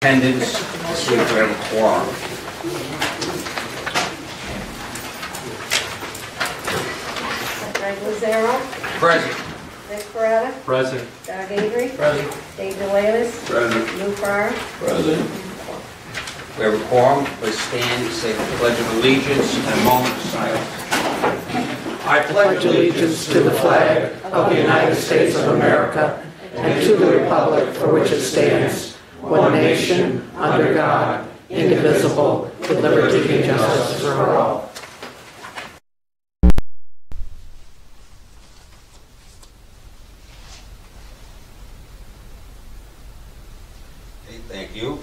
Attendance, this week we have a quorum. Greg Lazaro. Present. Vic Parada. Present. Doug Avery. Present. Dave DeLanis. Present. Lou Farr. Present. We have a quorum. Let's stand, say the Pledge of Allegiance, and a moment of silence. I pledge allegiance to the flag of the United States of America and to the republic for which it stands, one nation, under God, indivisible, with liberty and justice for all. Okay, thank you.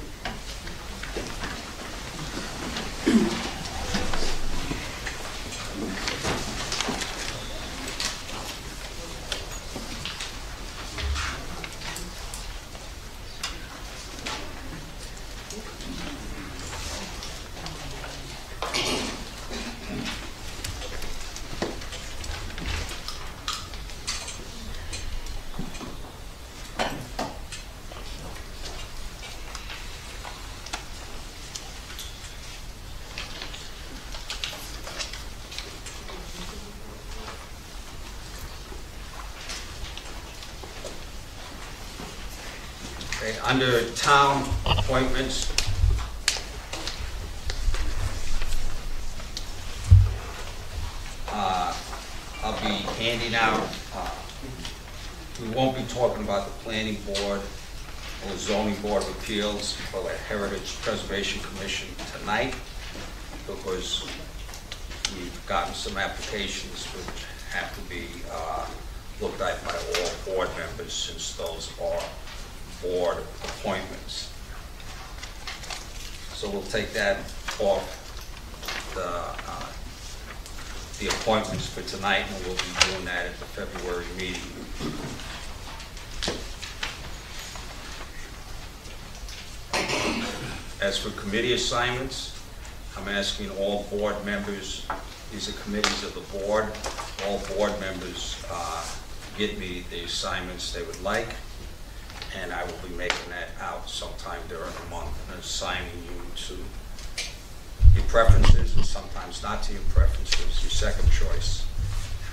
Okay, under town appointments, I'll be handing out, we won't be talking about the planning board or the zoning board of appeals or the Heritage Preservation Commission tonight, because we've gotten some applications which have to be looked at by all board members, since those are board appointments. So we'll take that off the appointments for tonight, and we'll be doing that at the February meeting. As for committee assignments, I'm asking all board members, these are committees of the board, all board members get me the assignments they would like, and I will be making that out sometime during the month and assigning you to your preferences, and sometimes not to your preferences, your second choice.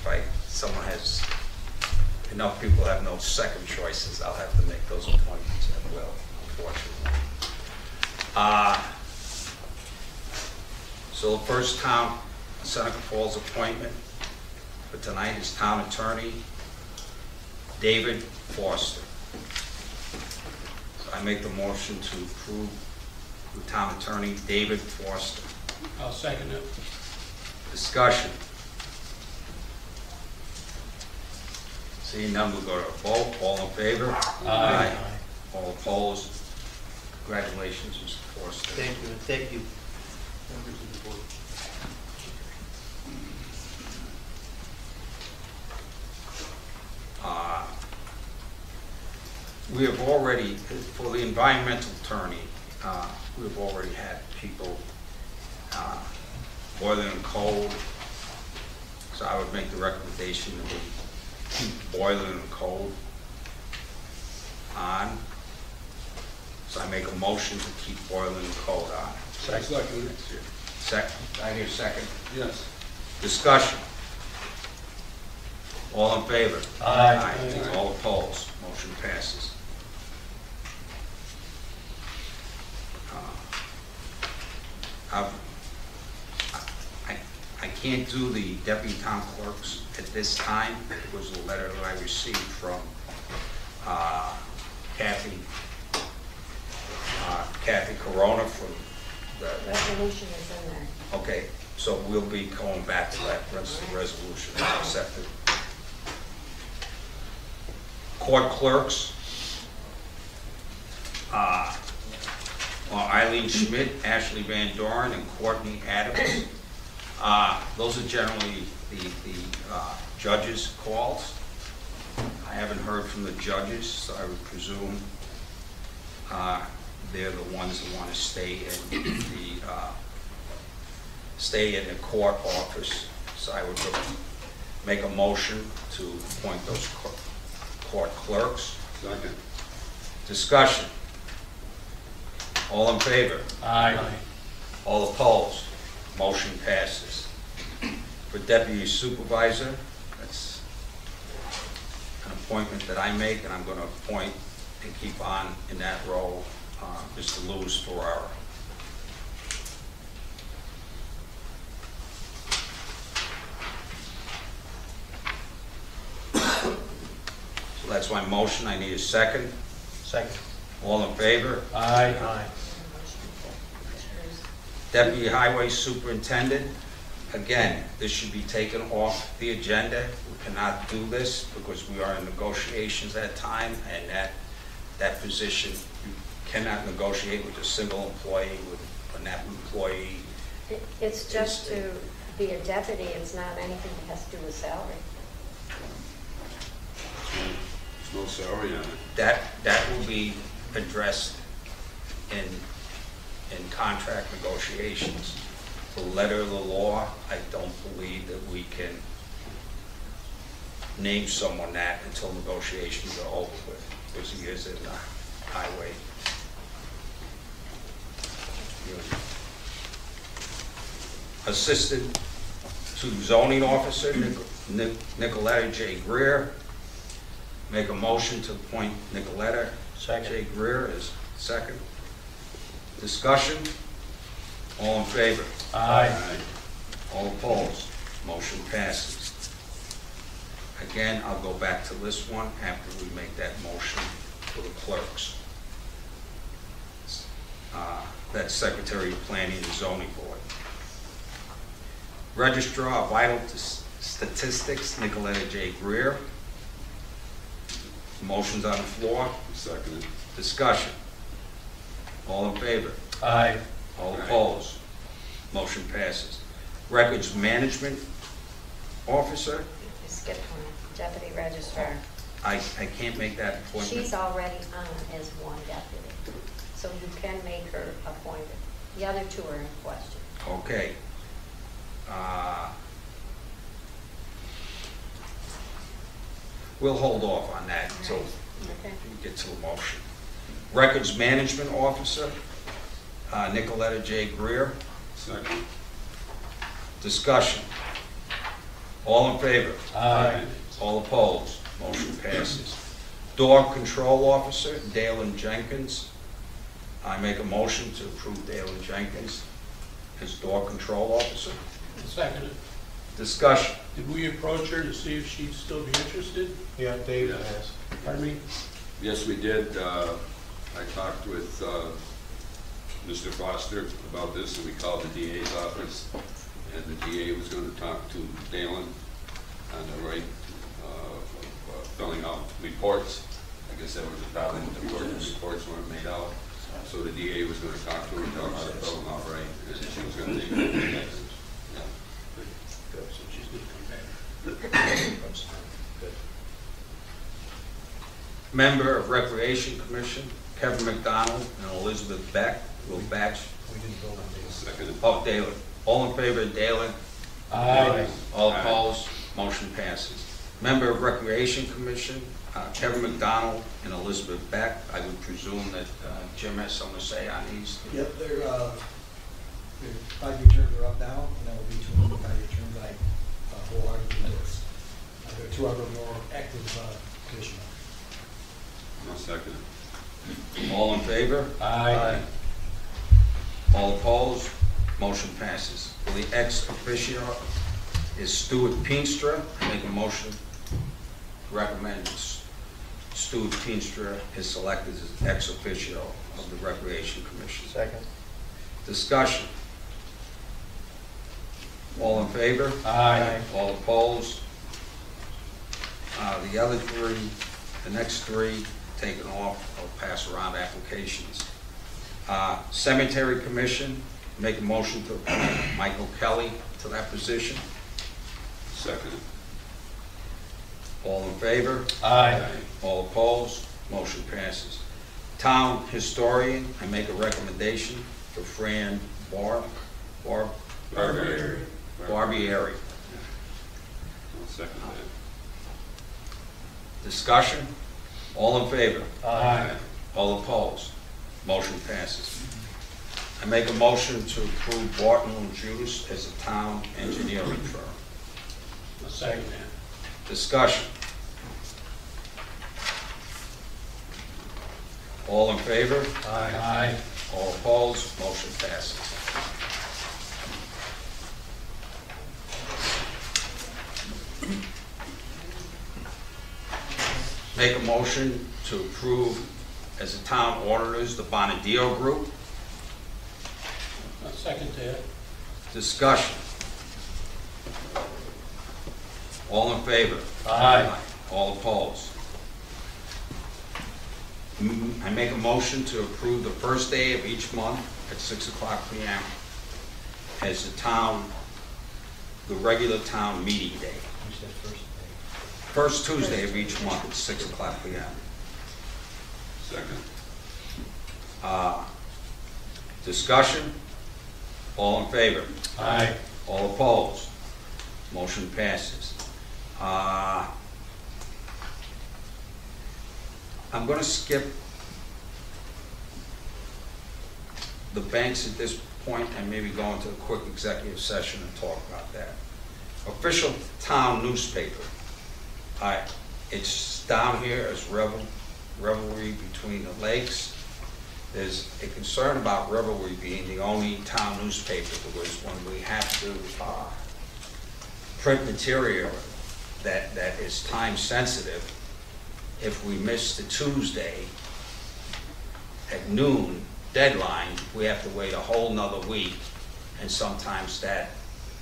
If someone has, enough people have no second choices, I'll have to make those appointments as well, unfortunately. So the first town, Seneca Falls appointment for tonight is town attorney David Foster. I make the motion to approve the town attorney, David Foster. I'll second it. Discussion. Seeing none, we'll go to a vote. All in favor? Aye. All opposed? Congratulations, Mr. Forster. Thank you, and thank you, members of the board. We have already, for the environmental attorney, we've already had people boiling and cold. So I would make the recommendation that we keep boiling and cold on. So I make a motion to keep boiling and cold on. Second. Second, I hear second. Yes. Discussion. All in favor? Aye. All opposed? Motion passes. I can't do the deputy town clerks at this time. It was a letter that I received from Kathy Corona from the Resolution is in there. Okay, so we'll be going back to that resolution accepted. Court clerks, Eileen Schmidt, Ashley Van Doren, and Courtney Adams. Those are generally the judges' calls. I haven't heard from the judges, so I would presume they're the ones that want to stay in the court office. So I would make a motion to appoint those court clerks. Second. Discussion. All in favor? Aye. All opposed? Motion passes. For deputy supervisor, that's an appointment that I make, and I'm going to appoint and keep on in that role Mr. Louis Ferrara. So that's my motion. I need a second. Second. All in favor? Aye. Aye. Deputy Highway Superintendent, again, this should be taken off the agenda. We cannot do this because we are in negotiations at time, and that position, you cannot negotiate with a single employee, with that employee. It's just to be a deputy, it's not anything that has to do with salary. There's no salary on it. That will be addressed in contract negotiations. The letter of the law, I don't believe that we can name someone that until negotiations are over with, because he is in the highway. Assistant to zoning officer, Nicoletta J. Greer. Make a motion to appoint Nicoletta J. Greer as second. Discussion? All in favor? Aye. All opposed? Motion passes. Again, I'll go back to this one after we make that motion for the clerks. That's Secretary of Planning and Zoning Board. Registrar of Vital Statistics, Nicoletta J. Greer. Motion's on the floor. Seconded. Discussion. All in favor? Aye. All Aye. opposed? Motion passes. Records Management Officer, You skipped one, deputy registrar. I can't make that appointment. She's already on as one deputy, so you can make her appointed. The other two are in question. Okay. We'll hold off on that until Okay. we get to a motion. Records Management Officer, Nicoletta J. Greer. Second. Discussion. All in favor? Aye. All opposed? Motion passes. Dog Control Officer, Dalen Jenkins. I make a motion to approve Dalen Jenkins as Dog Control Officer. Second it. Discussion. Did we approach her to see if she'd still be interested? Yeah, Dave Yes. has. Pardon me? Yes, we did. I talked with Mr. Foster about this, and we called the DA's office, and the DA was going to talk to Dalen on the right of filling out reports. I guess that was a problem with the reports weren't made out. So the DA was going to talk to her, tell her how to fill them out right, and she was going to take it. Yeah. So she's gonna come back. Member of Recreation Commission, Kevin McDonald and Elizabeth Beck will batch. We didn't vote on Dave. Seconded. Oh, Dalen. All in favor of Dalen? Aye. All Aye. opposed? Motion passes. Member of Recreation Commission, Kevin McDonald and Elizabeth Beck. I would presume that Jim has something to say on these. Yep, their 5-year terms are up now, and that will be 2 more 5-year terms. I wholeheartedly endorse. There are 2 other more active commissioners. I'll second it. All in favor? Aye. All opposed? Motion passes. For the ex officio is Stuart Peenstra. I make a motion to recommend Stuart Peenstra is selected as ex officio of the Recreation Commission. Second. Discussion. All in favor? Aye. All opposed? The other 3, the next 3 taken off, I'll pass around applications. Cemetery Commission, make a motion to appoint Michael Kelly to that position. Seconded. All in favor? Aye. All opposed? Motion passes. Town Historian, I make a recommendation for Fran Barbieri. I'll second that. Discussion? All in favor? Aye. All opposed? Motion passes. I make a motion to approve Barton and Judas as a town engineering firm. I'll second that. Discussion. All in favor? Aye. All opposed? Motion passes. Make a motion to approve as a town auditors the Bonadio Group. I'll second that. Discussion. All in favor? Aye. All opposed? I make a motion to approve the first day of each month at 6 o'clock p.m. as the regular town meeting day. You said first day. First Tuesday of each month at 6 o'clock p.m. Second. Discussion? All in favor? Aye. All opposed? Motion passes. I'm going to skip the banks at this point and maybe go into a quick executive session and talk about that. Official town newspaper. It's down here as revelry between the lakes. There's a concern about Revelry being the only town newspaper because when we have to print material that is time sensitive, if we miss the Tuesday at noon deadline, we have to wait a whole nother week, and sometimes that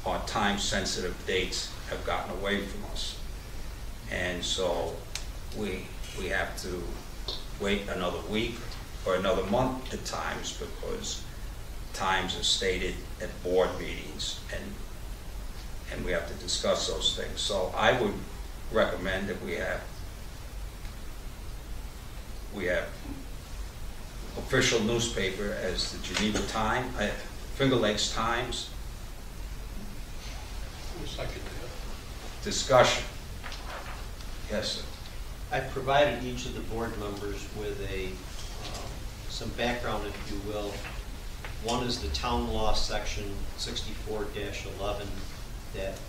our time sensitive dates have gotten away from us. And so we have to wait another week or another month at times because times are stated at board meetings and we have to discuss those things. So I would recommend that we have official newspaper as the Geneva Finger Lakes Times. I'll second that. Discussion. Yes, sir. I provided each of the board members with some background, if you will. One is the town law section 64-11 that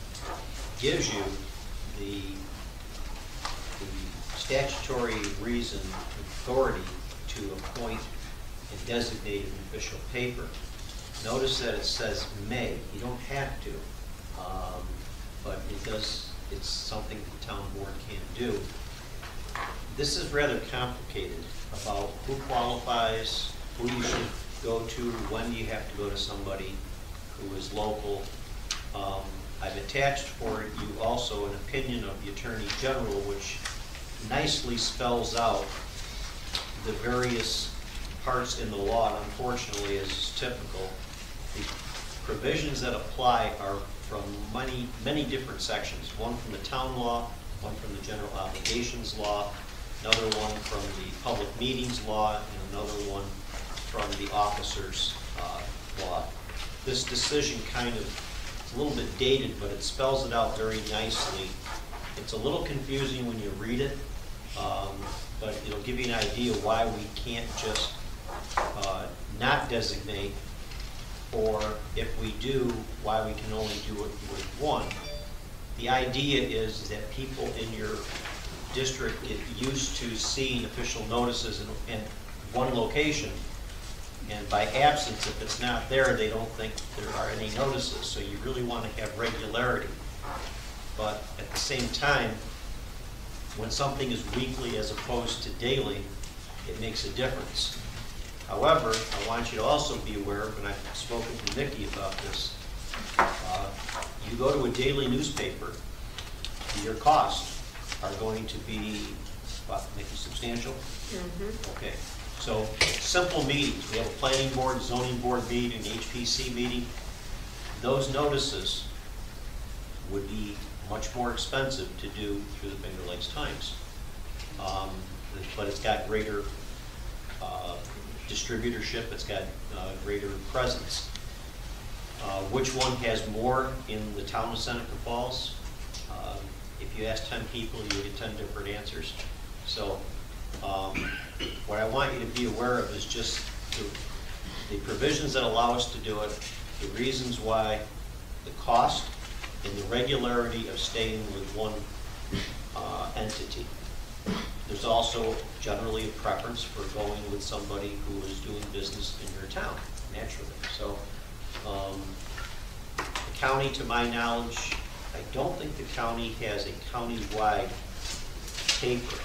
gives you the statutory reason, authority to appoint and designate an official paper. Notice that it says may. You don't have to, but it does. It's something the town board can do. This is rather complicated about who qualifies, who you should go to, when you have to go to somebody who is local. I've attached for you also an opinion of the Attorney General, which nicely spells out the various parts in the law. Unfortunately, as is typical, the provisions that apply are from many different sections. One from the town law, one from the general obligations law, another one from the public meetings law, and another one from the officers law. This decision kind of, it's a little bit dated, but it spells it out very nicely. It's a little confusing when you read it, but it'll give you an idea why we can't just not designate, or if we do, why we can only do it with one. The idea is that people in your district get used to seeing official notices in one location, and by absence, if it's not there, they don't think there are any notices. So you really want to have regularity. But at the same time, when something is weekly as opposed to daily, it makes a difference. However, I want you to also be aware, and I've spoken to Nikki about this, you go to a daily newspaper, your costs are going to be, what, Nikki, substantial? Mm-hmm. Okay, so simple meetings, we have a planning board, zoning board meeting, HPC meeting. Those notices would be much more expensive to do through the Finger Lakes Times. But it's got greater distributorship, it's got greater presence. Which one has more in the town of Seneca Falls? If you ask 10 people, you would get 10 different answers. So what I want you to be aware of is just the provisions that allow us to do it, the reasons why, the cost, and the regularity of staying with one entity. There's also generally a preference for going with somebody who is doing business in your town, naturally. So the county, to my knowledge, I don't think the county has a county-wide paper.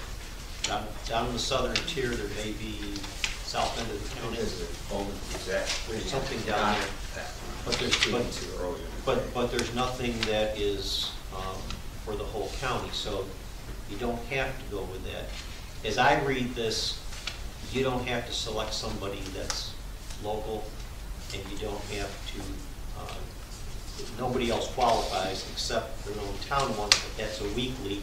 Down in the southern tier, there may be south end of the county. There's something down there. But there's nothing that is for the whole county, so you don't have to go with that. As I read this, you don't have to select somebody that's local, and you don't have to, nobody else qualifies except their own town one, but that's a weekly,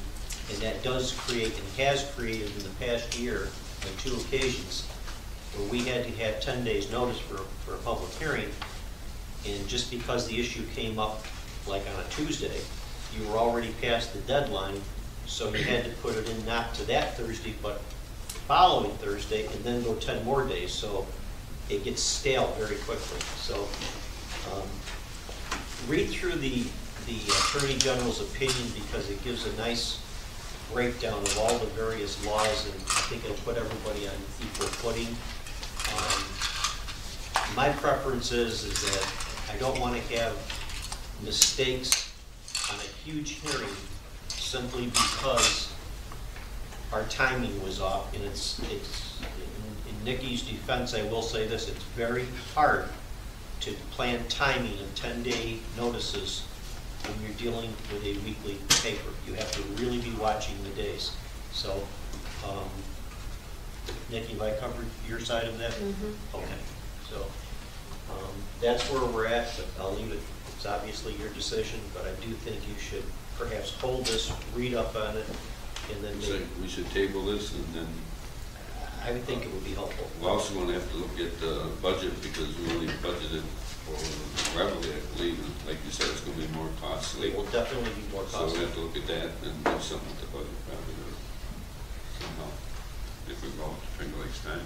and that does create, and has created in the past year on 2 occasions, where we had to have 10 days notice for a public hearing, and just because the issue came up like on a Tuesday, you were already past the deadline, so you had to put it in not to that Thursday, but the following Thursday, and then go 10 more days, so it gets stale very quickly. So read through the Attorney General's opinion, because it gives a nice breakdown of all the various laws, and I think it'll put everybody on equal footing. My preference is that I don't want to have mistakes on a huge hearing simply because our timing was off. And it's in Nikki's defense, I will say this: it's very hard to plan timing and 10-day notices when you're dealing with a weekly paper. You have to really be watching the days. So, Nikki, have I covered your side of that? Mm-hmm. Okay. So that's where we're at, but I'll leave it. It's obviously your decision, but I do think you should perhaps hold this, read up on it, and then So we should table this, and then I would think it would be helpful. we're also going to have to look at the budget, because we only budgeted for Reveille, I believe, and like you said, it's going to be more costly. It will definitely be more So we costly. have to look at that and do something with the budget, probably, or somehow, if we go to Finger Lakes time.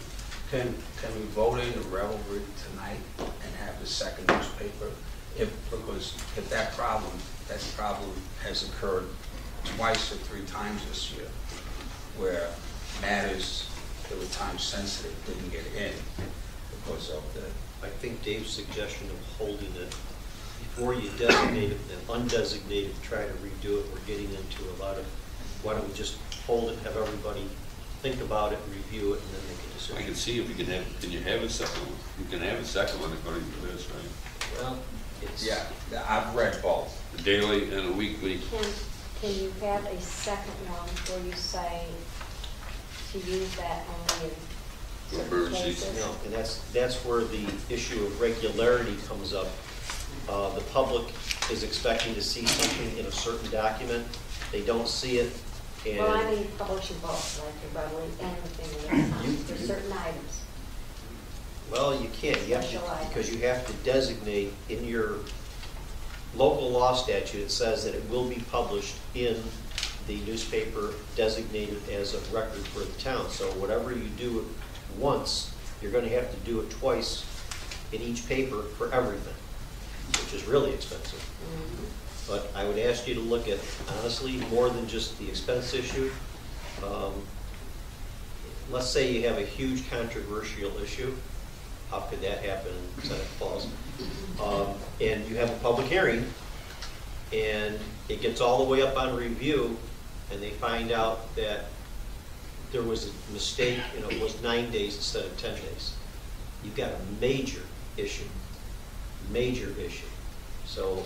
Can we vote in the Revelry tonight and have the second newspaper? Because if that problem has occurred twice or 3 times this year, where matters that were time sensitive didn't get in because of the. I think Dave's suggestion of holding it before you designate it and undesignated, try to redo it, we're getting into a lot of, why don't we just hold it, have everybody think about it, review it, and then make a decision. I can see if we can have, can you have a second one? You can have a second one according to this, right? Well, it's. Yeah, I've read both. A daily and a weekly. Can you have a second one where you say to use that only in certain Emergencies. cases? No, and that's where the issue of regularity comes up. The public is expecting to see something in a certain document. They don't see it, and. Well, I mean, publishing both, like the Reveille and the Finger Lakes, for certain items. Well, you can't, you have to, Special item. because you have to designate in your local law statute, it says that it will be published in the newspaper designated as a record for the town. So whatever you do it once, you're going to have to do it twice in each paper for everything, which is really expensive. Mhm. But I would ask you to look at, honestly, more than just the expense issue. Let's say you have a huge controversial issue. How could that happen in Seneca Falls? And you have a public hearing, and it gets all the way up on review, and they find out that there was a mistake, and it was 9 days instead of 10 days. You've got a major issue, major issue. So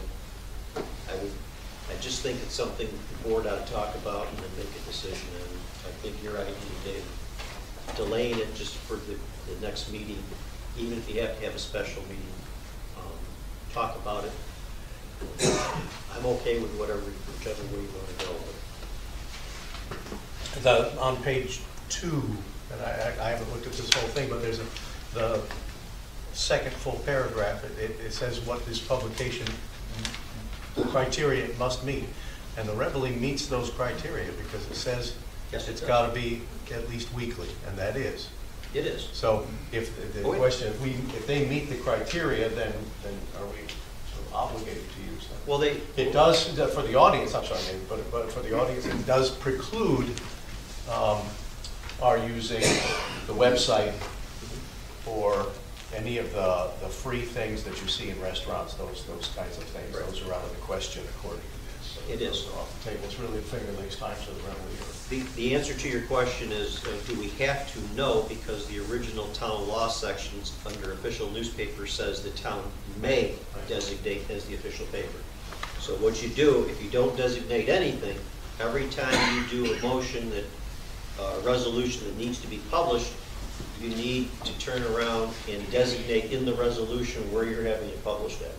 I just think it's something the board ought to talk about and then make a decision. And I think you're right, Dave. Delaying it just for the next meeting, even if you have to have a special meeting, talk about it. I'm okay with whichever way you want to go. On page 2, and I haven't looked at this whole thing, but there's the second full paragraph. It says what this publication criteria it must meet. And the Reveille meets those criteria because it says Yes, it it's does. got to be at least weekly, and that is. It is. So if the Oh, yeah. question, if they meet the criteria, then are we sort of obligated to use them? Well, It does, for the audience, I'm sorry, Dave, but for the audience, it does preclude our using the website or any of the free things that you see in restaurants, those kinds of things. Right. Those are out of the question according to this. So It is. those are off the table. It's really the Finger Lakes Times of the Reveille. the answer to your question is, do we have to? No, because the original town law sections under official newspaper says the town may designate as the official paper. So what you do, if you don't designate anything, every time you do a motion that, a resolution that needs to be published, you need to turn around and designate in the resolution where you're having it published at.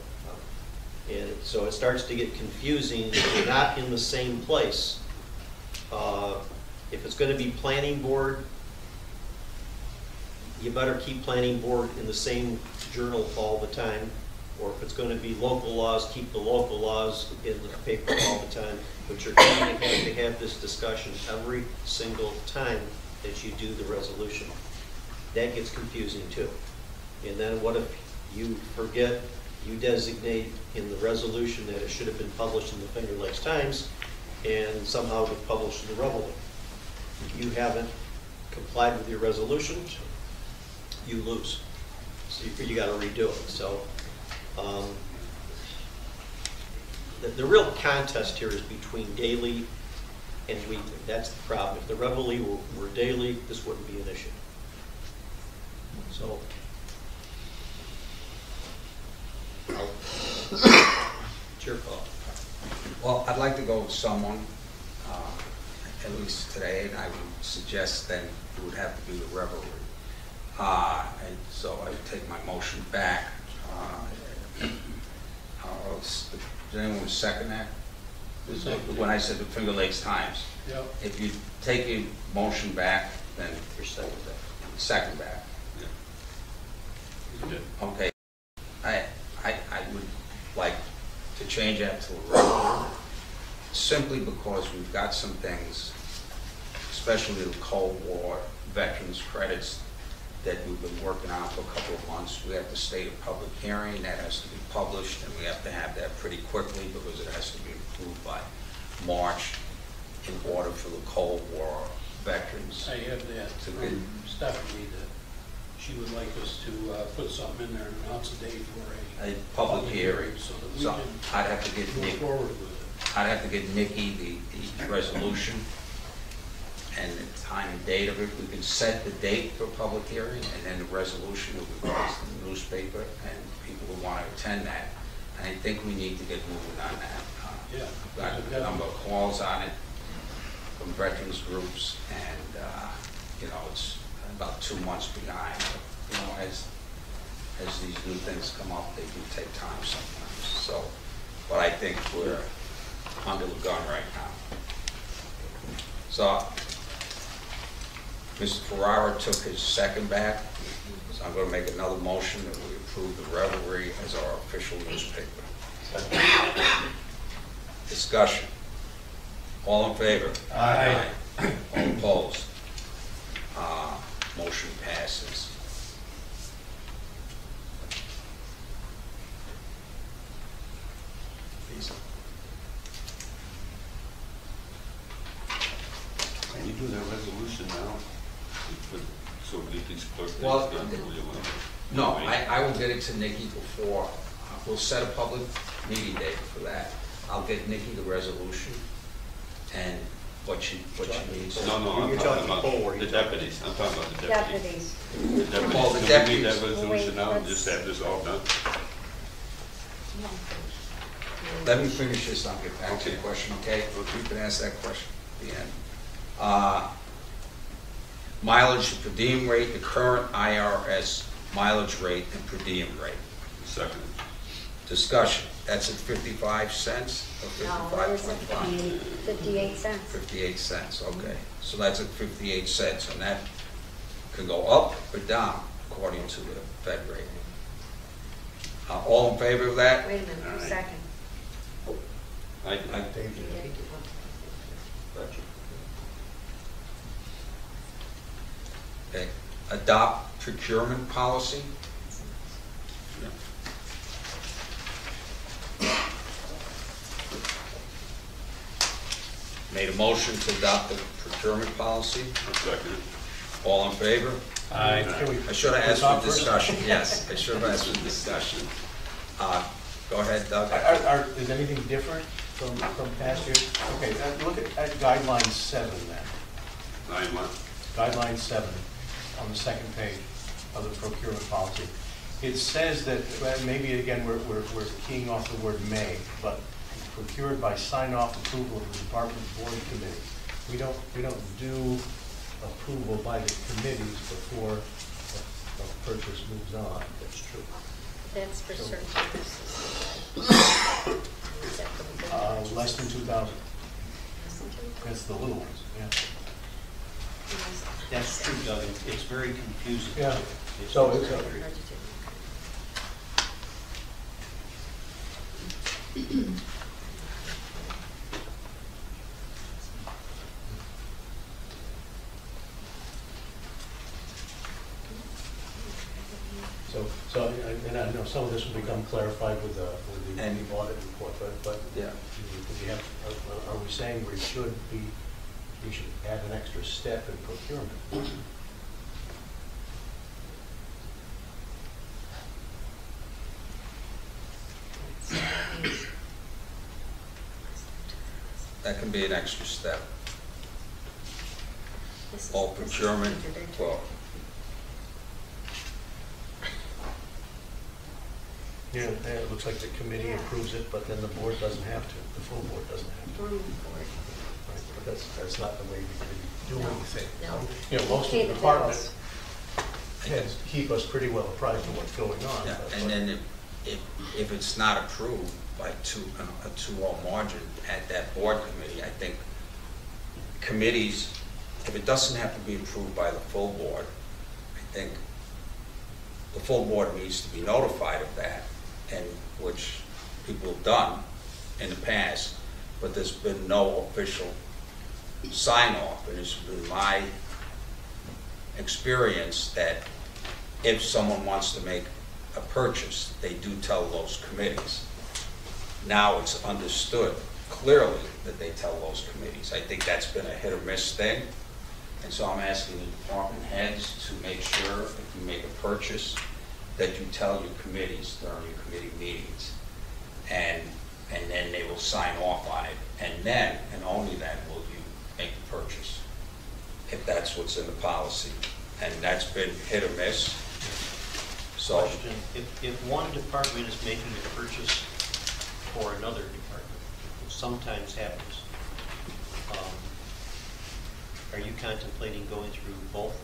And so it starts to get confusing if you're not in the same place. If it's going to be planning board, you better keep planning board in the same journal all the time. Or if it's going to be local laws, keep the local laws in the paper all the time. But you're going to have this discussion every single time that you do the resolution. That gets confusing too. And then what if you forget, you designate in the resolution that it should have been published in the Finger Lakes Times and somehow it was published in the Reveille. You haven't complied with your resolution, you lose. So you got to redo it. So the real contest here is between daily and weekly. That's the problem. If the Reveille were daily, this wouldn't be an issue. So, it's your call. Well, I'd like to go with someone, at least today, and I would suggest then it would have to be the Reveille. And so I would take my motion back. Does anyone second that? When I said the Finger Lakes Times. Yep. If you take your motion back, then Your second thing. second back. Good. Okay. I would like to change that to a Reveille, simply because we've got some things, especially the Cold War veterans credits, that we've been working on for a couple of months. We have to state a public hearing, that has to be published, and we have to have that pretty quickly because it has to be approved by March in order for the Cold War veterans. I have that from Stephanie that she would like us to put something in there and announce a date for A public hearing. so that we So can I'd have to get move Nick, forward with it. I'd have to get Nikki the resolution and the time and date of it. We can set the date for a public hearing, and then the resolution will be placed in the newspaper, and people will want to attend that. And I think we need to get moving on that. Yeah. I've got a number of calls on it from veterans groups, and, it's about 2 months behind. But, as these new things come up, they do take time sometimes. So, but I think we're under the gun right now. So, Mr. Ferrara took his second back, so I'm going to make another motion that we approve the Reveille as our official newspaper. Discussion. All in favor? Aye. All opposed? Motion passes. Can you do that resolution now? So we can clerk that Well, it's done, or you want to- No, I will get it to Nikki before, we'll set a public meeting date for that. I'll get Nikki the resolution and what she needs. No, I'm You're talking talking about forward, the you're talking- deputies. I'm talking about the deputies. Deputies. The deputies. Oh, the Can we deputies. need that resolution now and Wait, just have this all done? Let me finish this, I'll get back to the Okay. question, okay? You can ask that question at the end. Mileage per diem rate, the current IRS mileage rate and per diem rate. Second. Discussion, that's at 55 cents or No, what is it? 55.5? 58 cents. 58 cents, okay. So that's at 58 cents, and that can go up or down according to the Fed rate. All in favor of that? Wait a minute, All right. second. I Okay. adopt procurement policy. Made a motion to adopt the procurement policy. Second. All in favor? Aye. I should have asked for discussion, yes, I should have asked for discussion. Go ahead, Doug. Is anything different from past years? Okay, look at guideline 7 then. 9 months. Guideline 7 on the second page of the procurement policy. It says that, well, maybe again, we're keying off the word may, but procured by sign-off approval of the department, board, and committee. We don't do approval by the committees before a purchase moves on. That's true. That's for certain purposes. Less than 2,000. That's the little ones, yeah. That's true, Doug. It's very confusing. Yeah. It's So very it's confusing. And I know some of this will become clarified with the And- audit report, but Yeah. are we saying we should add an extra step in procurement? That can be an extra step. This is- All procurement, well, Yeah, it looks like the committee approves it, but then the board doesn't have to, the full board doesn't have to. Right, but that's not the way we do No. anything. No. You know, most Pay of the the departments bills. heads keep us pretty well apprised of what's going on. yeah, but- and then if it's not approved by a 2-0 margin at that board committee, I think committees, if it doesn't have to be approved by the full board, I think the full board needs to be notified of that, and which people have done in the past, but there's been no official sign-off, and it's been my experience that if someone wants to make a purchase, they do tell those committees. Now it's understood clearly that they tell those committees. I think that's been a hit or miss thing, and so I'm asking the department heads to make sure if you make a purchase, that you tell your committees during your committee meetings, and then they will sign off on it, and then, and only then, will you make the purchase, if that's what's in the policy. And that's been hit or miss. So, Question, if one department is making a purchase for another department, which sometimes happens, are you contemplating going through both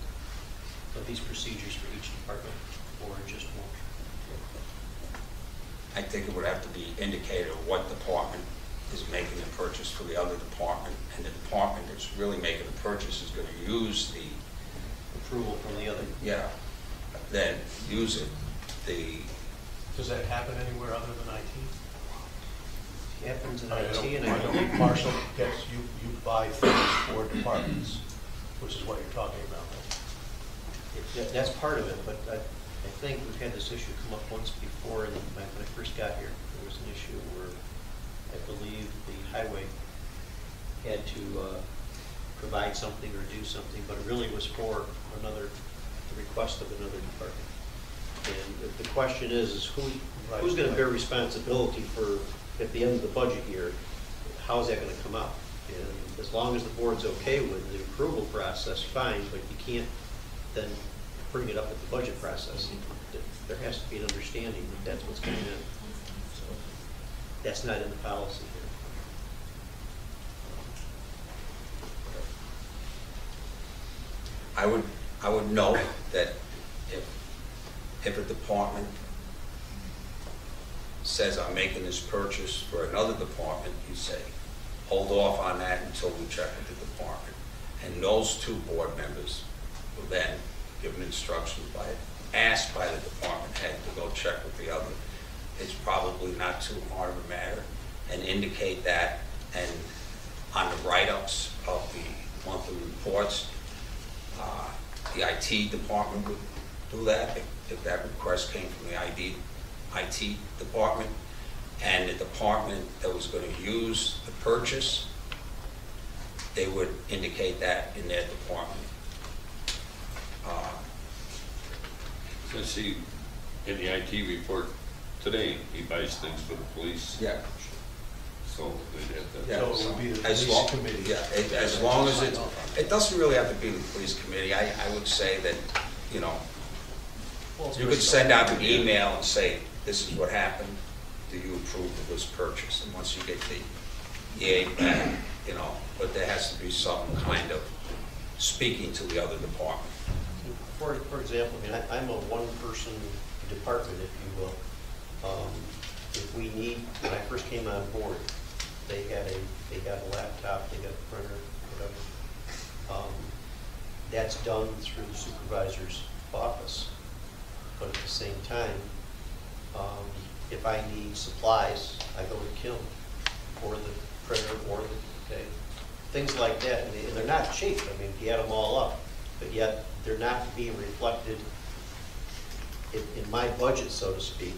of these procedures for each department, or just one? I think it would have to be indicated what department is making the purchase for the other department, and the department that's really making the purchase is going to use the, Approval from the other? yeah, then use it. Does that happen anywhere other than IT? Happens in I IT, and know I don't. Marshall gets, you buy things for departments, which is what you're talking about. That's part of it, but I think we've had this issue come up once before, and when I first got here, there was an issue where I believe the highway had to provide something or do something, but it really was for the request of another department. And the question is who's going to bear responsibility for, at the end of the budget year, how is that going to come out? And as long as the board's okay with the approval process, fine, but you can't then bring it up at the budget process. There has to be an understanding that that's what's going in. So that's not in the policy here. I would note that if a department says, I'm making this purchase for another department, you say, hold off on that until we check with the department. And those two board members will then given instructions asked by the department head to go check with the other. It's probably not too hard of a matter, and indicate that, and on the write-ups of the monthly reports, the IT department would do that, if that request came from the IT department, and the department that was going to use the purchase, they would indicate that in their department. Let's see, in the IT report today, he buys things for the police, Yeah. so they'd have to. Yeah, So it would be the as police long- committee. Yeah, as long as it doesn't really have to be the police committee. I would say that, you know, you could send out an email and say, this is what happened, do you approve of this purchase? And once you get the yay back, you know, but there has to be some kind of speaking to the other department. For example, I mean, I'm a one-person department, if you will. If we need, when I first came on board, they got a laptop, they got a printer, whatever. That's done through the supervisor's office. But at the same time, if I need supplies, I go to Kim or the printer or the, okay, things like that. And they're not cheap. I mean, you add them all up, but yet they're not being reflected in my budget, so to speak.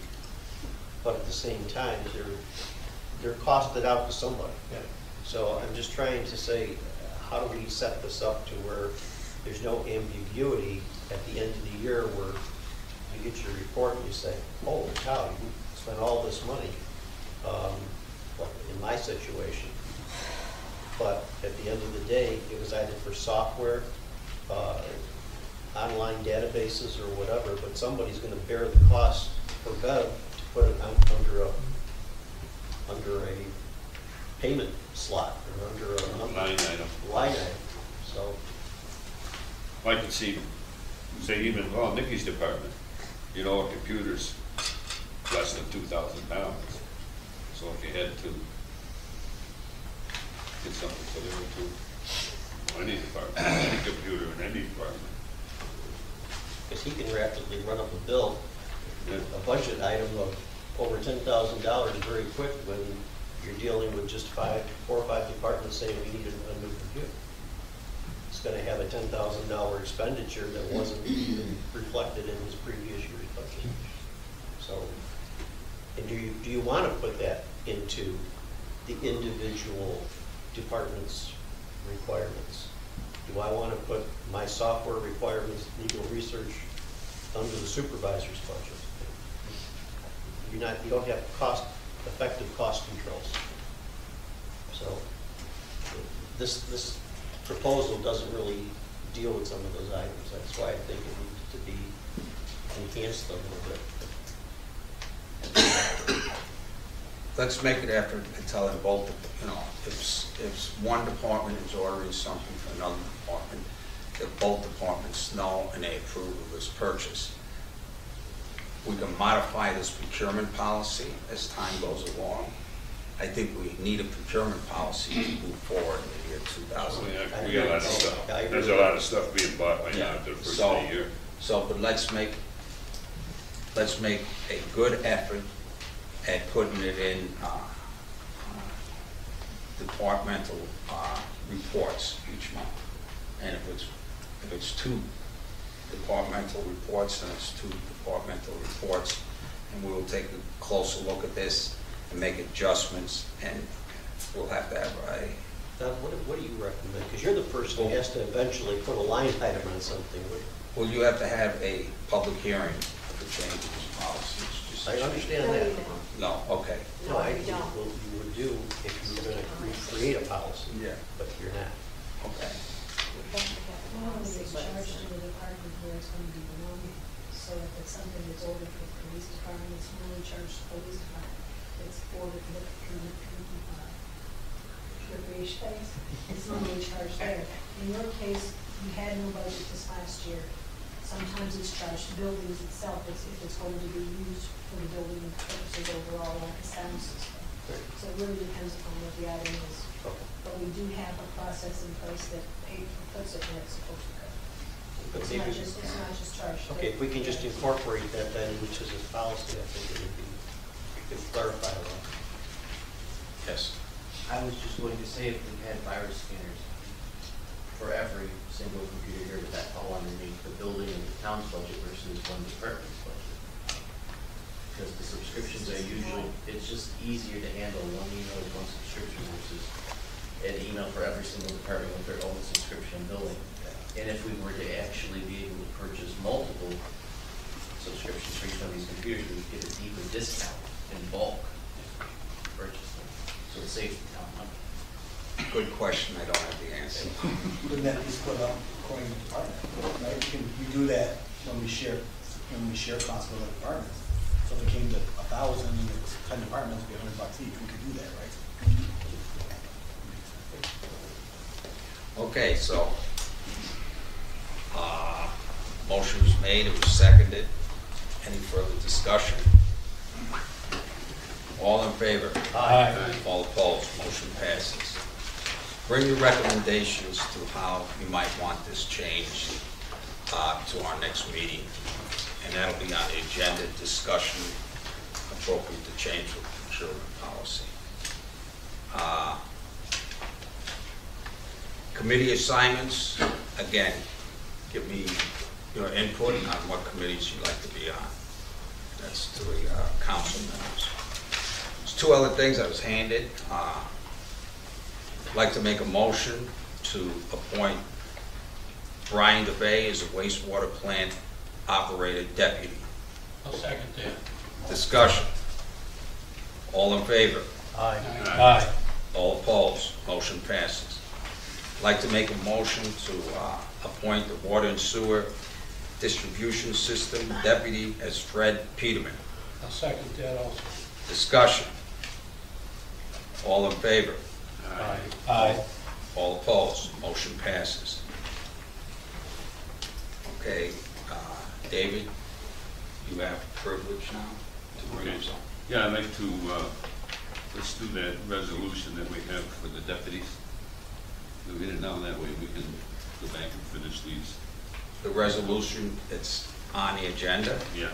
But at the same time, they're costed out to somebody. Yeah. So I'm just trying to say, how do we set this up to where there's no ambiguity at the end of the year where you get your report and you say, holy cow, you spent all this money, well, in my situation. But at the end of the day, it was either for software, online databases or whatever, but somebody's going to bear the cost for Bev to put it under a payment slot or under a Line item. line item. So I could see, say even, well, Nikki's department, you know, a computer's less than £2,000. So if you had to get something for them to, any department, any computer in any department. because he can rapidly run up a bill, Yeah. a budget item of over $10,000 very quick when you're dealing with just 4 or 5 departments saying we need a new computer. It's going to have a $10,000 expenditure that wasn't even reflected in his previous year's budget. So, and do you want to put that into the individual department's requirements? Do I want to put my software requirements, legal research, under the supervisor's budget? You don't have effective cost controls. So this proposal doesn't really deal with some of those items. That's why I think it needs to be enhanced a little bit. Let's make it after telling both, you know, if one department is ordering something from another department, if both departments know and they approve of this purchase. We can modify this procurement policy as time goes along. I think we need a procurement policy to move forward in the year 2000. We got a lot of stuff. There's a lot of stuff being bought right now after the first of the year. But let's make a good effort at putting it in departmental reports each month. And if it's 2 departmental reports, then it's 2 departmental reports. And we will take a closer look at this and make adjustments, and we'll have to have a... Now, what do you recommend? Because you're the person who has to eventually put a line item on something. Well, you have to have a public hearing for changes in policies. I understand No, that. you don't. No, okay. No, I you don't. well, you would do if you were going to create a policy. Yeah. But you're not. Okay. Well, it's charged to the department where it's going to be belonging. So if it's something that's ordered for the police department, it's only charged to the police department. It's ordered for the recreation space, it's normally charged there. In your case, you had no budget this last year. Sometimes it's charged to buildings itself, if it's going to be used for the building purposes overall, like a sound system. So it really depends upon what the item is. But we do have a process in place that puts it where it's supposed to go. But It's maybe- not just charged. Okay, if we can just incorporate that then into this policy, I think it would be, we could clarify a lot. Yes. I was just going to say if we had virus scanners for every single computer here, but that fall underneath the building and the town's budget versus one department's budget? Because the subscriptions are usually, it's just easier to handle one email with one subscription versus an email for every single department with their own subscription billing. And if we were to actually be able to purchase multiple subscriptions for each one of these computers, we would get a deeper discount in bulk purchase them. So it saves the town money. Good question, I don't have the answer. Wouldn't that be split up according to department, right? We do that when we share costs with other departments. So if it came to 1,000 and it was 10 departments, it'd be $100 each, we could do that, right? Okay, so, motion was made, it was seconded. Any further discussion? All in favor? Aye. All opposed? Motion passes. Bring your recommendations to how you might want this changed to our next meeting, and that'll be on the agenda, discussion appropriate to change with procurement policy. Committee assignments, again, give me your input on what committees you'd like to be on. That's to the council members. There's two other things I was handed. I'd like to make a motion to appoint Brian DeVay as a wastewater plant operator deputy. I'll second that. Discussion. All in favor? Aye. Aye. All opposed? Motion passes. I'd like to make a motion to appoint the water and sewer distribution system deputy as Fred Peterman. I'll second that also. Discussion. All in favor? Aye. Aye. All opposed? Motion passes. Okay, David, you have privilege now to bring Okay. us on. Yeah, I'd like to, let's do that resolution that we have for the deputies. We'll get it down that way, we can go back and finish these. The resolution that's on the agenda. Yeah.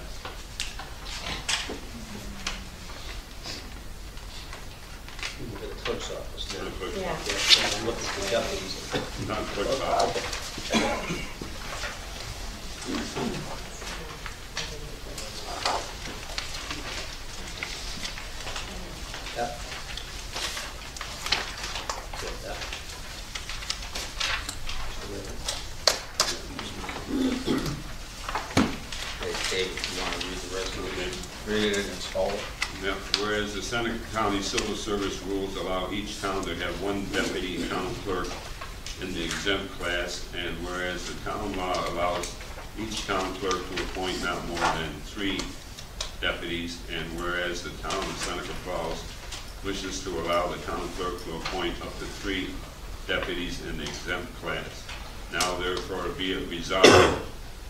The clerk's office For now. the clerk's Yeah. office. Yeah, I'm looking for deputies. Not clerk's office. Yep. Good, that. Okay, David, you want to read the resolution? Read it in its whole. Yeah, whereas the Seneca County Civil Service rules allow each town to have one deputy town clerk in the exempt class, and whereas the town law allows each town clerk to appoint not more than 3 deputies, and whereas the town of Seneca Falls wishes to allow the town clerk to appoint up to 3 deputies in the exempt class. Now therefore be it resolved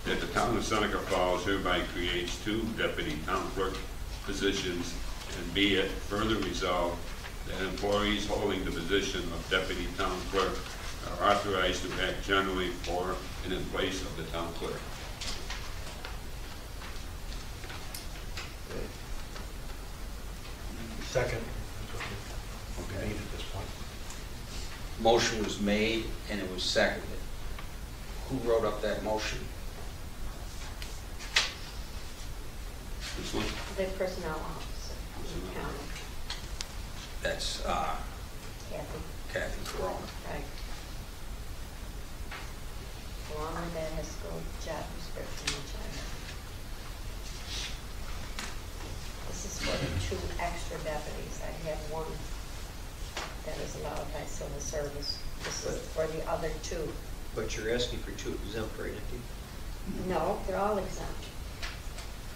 that the town of Seneca Falls hereby creates 2 deputy town clerk positions, and be it further resolved that employees holding the position of deputy town clerk are authorized to act generally for and in place of the town clerk. Second. Okay. Made at this point. Motion was made and it was seconded. Who wrote up that motion? This one? The personnel officer in the county, That's Kathy, Kathy Corona. right? Along with that has to go with job description, which I have. This is for the 2 extra deputies. I have 1 that is allowed by civil service. This is for the other 2. But you're asking for 2 exempt, right, Nikki? No, they're all exempt.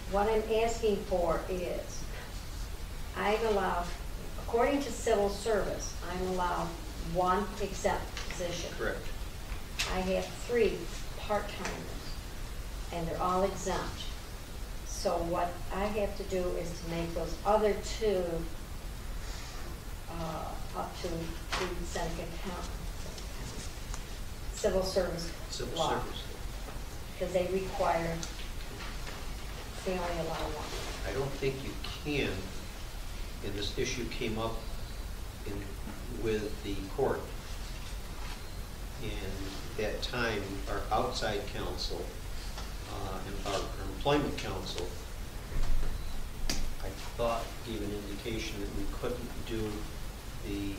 What I'm asking for is, I've allowed, according to civil service, I'm allowed 1 exempt position. Correct. I have 3 part-timers, and they're all exempt. So what I have to do is to make those other 2 up to the Seneca County civil service Civil law. service. Because they require, they only allow 1. I don't think you can, and this issue came up with the court. And that time, our outside counsel, and our employment counsel, I thought gave an indication that we couldn't do the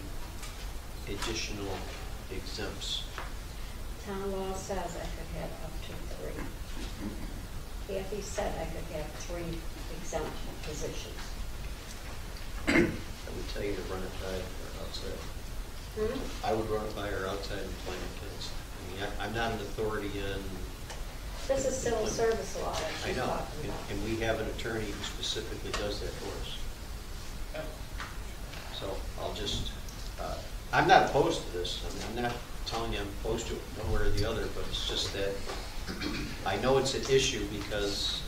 additional exempts. Town law says I could have up to 3. Kathy said I could have 3 exempt positions. I would tell you to run it by our outside. I would run it by our outside employment counsel. I mean, I'm not an authority in. This is civil service law that I she's know, talking about. and we have an attorney who specifically does that for us. So I'll just, I'm not opposed to this. I mean, I'm not telling you I'm opposed to it one way or the other, but it's just that I know it's an issue because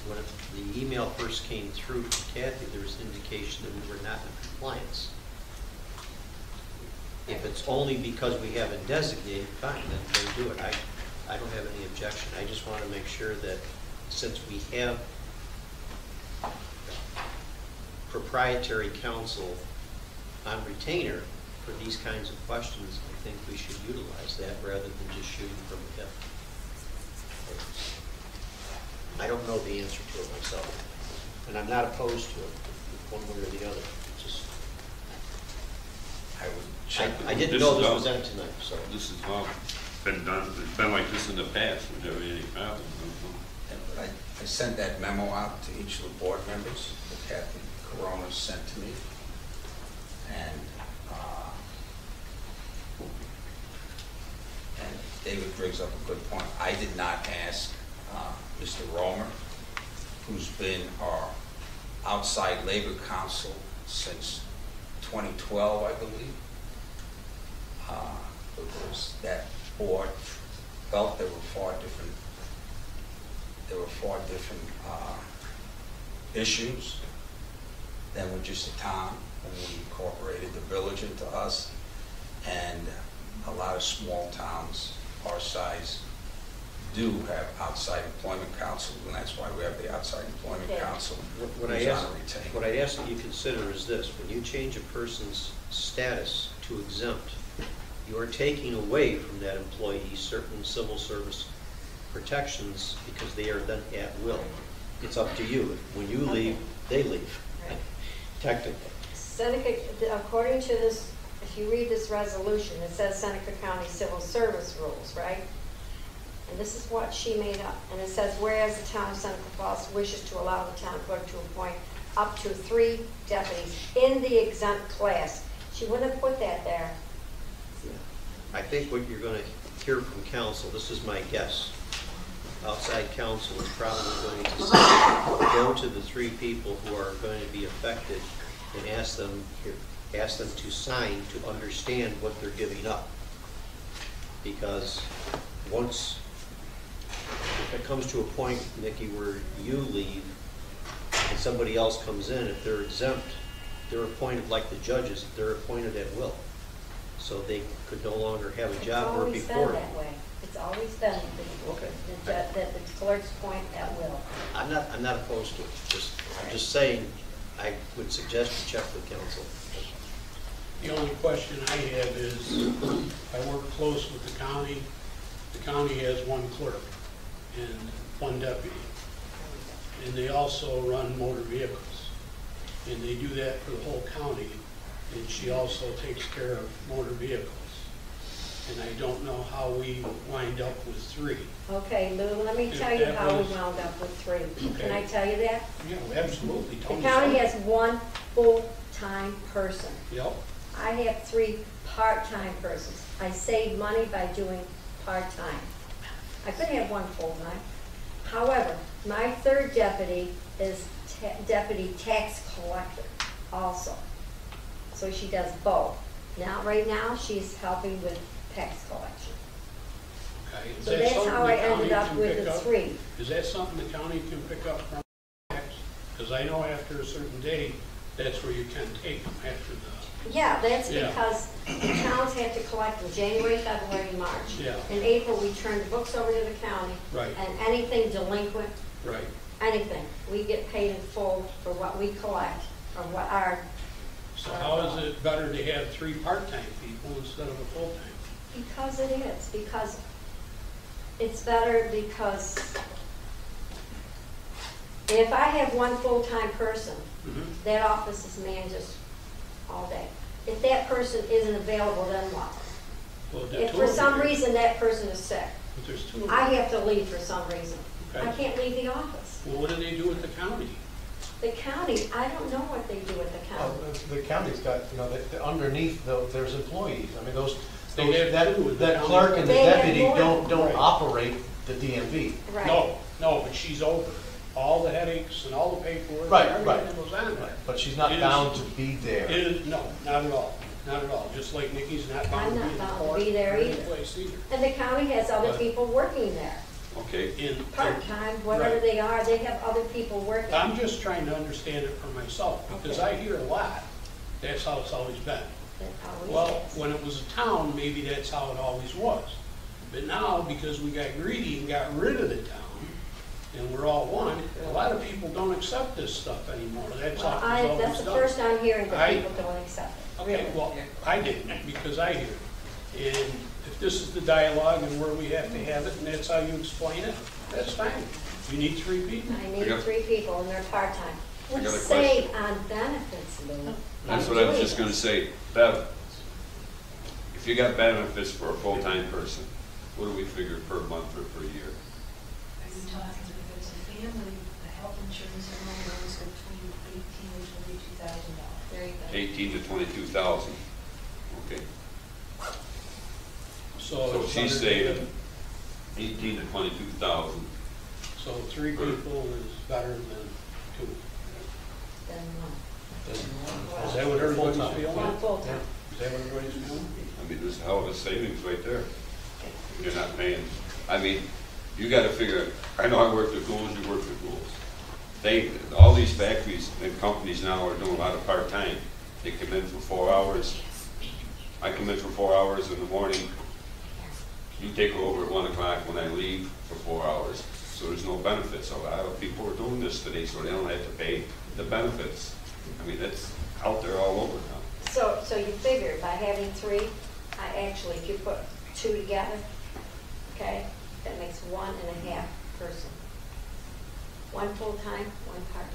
when the email first came through from Kathy, there was an indication that we were not in compliance. If it's only because we haven't designated, fine, then do it. I don't have any objection. I just want to make sure that since we have proprietary counsel on retainer for these kinds of questions, I think we should utilize that rather than just shooting from the hip. I don't know the answer to it myself, and I'm not opposed to it one way or the other. Just I would check. I didn't know this was done tonight, so. This is how been done, it's been like this in the past, we've never had any problems. Yeah, but I sent that memo out to each of the board members that Kathy Corona sent to me. And David brings up a good point. I did not ask Mr. Romer, who's been our outside labor counsel since 2012, I believe. Because that board felt there were four different issues than with just the town when we incorporated the village into us. And a lot of small towns our size do have outside employment counsel, and that's why we have the outside employment counsel. What I ask that you consider is this: when you change a person's status to exempt, you are taking away from that employee certain civil service protections because they are then at will. It's up to you. When you leave, they leave, Right. technically. Seneca, according to this, if you read this resolution, it says Seneca County Civil Service Rules, right? And this is what she made up. And it says, whereas the town of Seneca Falls wishes to allow the town clerk to appoint up to 3 deputies in the exempt class. She wouldn't have put that there. I think what you're going to hear from council, this is my guess, outside counsel is probably going to say, go to the 3 people who are going to be affected and ask them to sign to understand what they're giving up. Because once, if it comes to a point, Nikki, where you leave and somebody else comes in, if they're exempt, they're appointed like the judges, they're appointed at will. So they could no longer have a job where before. It's always been that way. It's always been Okay. that the clerk's point at will. I'm not opposed to it. I'm just saying, I would suggest you check with council. The only question I have is, I work close with the county. The county has 1 clerk and 1 deputy. And they also run motor vehicles. And they do that for the whole county. And she also takes care of motor vehicles. And I don't know how we wind up with 3. Okay, Lou, let me tell you how we wound up with 3. Can I tell you that? Yeah, absolutely. The county has 1 full-time person. Yep. I have 3 part-time persons. I save money by doing part-time. I could have 1 full-time. However, my 3rd deputy is deputy tax collector also. So she does both. Now, right now, she's helping with tax collection. Okay. Is So that that's something how the I county ended up can with pick the up? 3. Is that something the county can pick up from tax? Because I know after a certain date, that's where you can take them after the, Yeah, that's Yeah. because the towns have to collect in January, February, and March. Yeah. In April, we turn the books over to the county. Right. And anything delinquent, right. anything, we get paid in full for what we collect, or what our. So how is it better to have 3 part-time people instead of a full-time? Because it is, because it's better, because if I have one full-time person, that office is manned just all day. If that person isn't available, then what? Well, If for some reason that person is sick, But there's two of I them. have to leave for some reason. I Okay. can't leave the office. Well, what do they do with the county? The county, I don't know what they do at the county. The county's got, you know, underneath, there's employees. I mean, They have two in the that county. clerk and the They have deputy more. don't Right. operate the DMV. Right. No, but she's over all the headaches and all the paperwork. Right, and right. everything that goes on there. But she's not It is- bound to be there. No, not at all, not at all. Just like Nikki's not bound to I'm be in not bound to court be there or any either. place either. And the county has other But- people working there, Okay, part-time, whatever Right. they are, they have other people working. I'm just trying to understand it for myself, because I hear a lot, that's how it's always been. It always Well, is. when it was a town, maybe that's how it always was. But now, because we got greedy and got rid of the town, and we're all one, a lot of people don't accept this stuff anymore. That's Well, how it's always that's the done. first I'm hearing that I- people don't accept it. Okay, well, I didn't, because I hear it. And if this is the dialogue and where we have to have it, and that's how you explain it, that's fine. You need 3 people. I need got- 3 people and they're part-time. I We got a save on benefits, Lou. that's by what I was doing just gonna this. say. Bev, if you got benefits for a full-time person, what do we figure per month or per year? Are you talking, if it's a family, the health insurance alone runs between $18,000 and $22,000. There you go. 18 to 22,000. Okay, so it's she's under- saving 18 to 22,000. So 3 people is better than 2. Then Is that what everybody's Full-time. feeling? one full-time. Is that what everybody's feeling? I mean, there's a hell of a savings right there. You're not paying, I mean, you gotta figure, I know I work with schools, you work with schools. All these factories and companies now are doing a lot of part-time. They come in for 4 hours. I come in for 4 hours in the morning. You take over at 1 o'clock when I leave for 4 hours. So there's no benefits. A lot of people are doing this today, so they don't have to pay the benefits. I mean, it's out there all over now. So you figure by having 3, if you put 2 together, okay, that makes 1.5 person. 1 full-time, 1 part-time.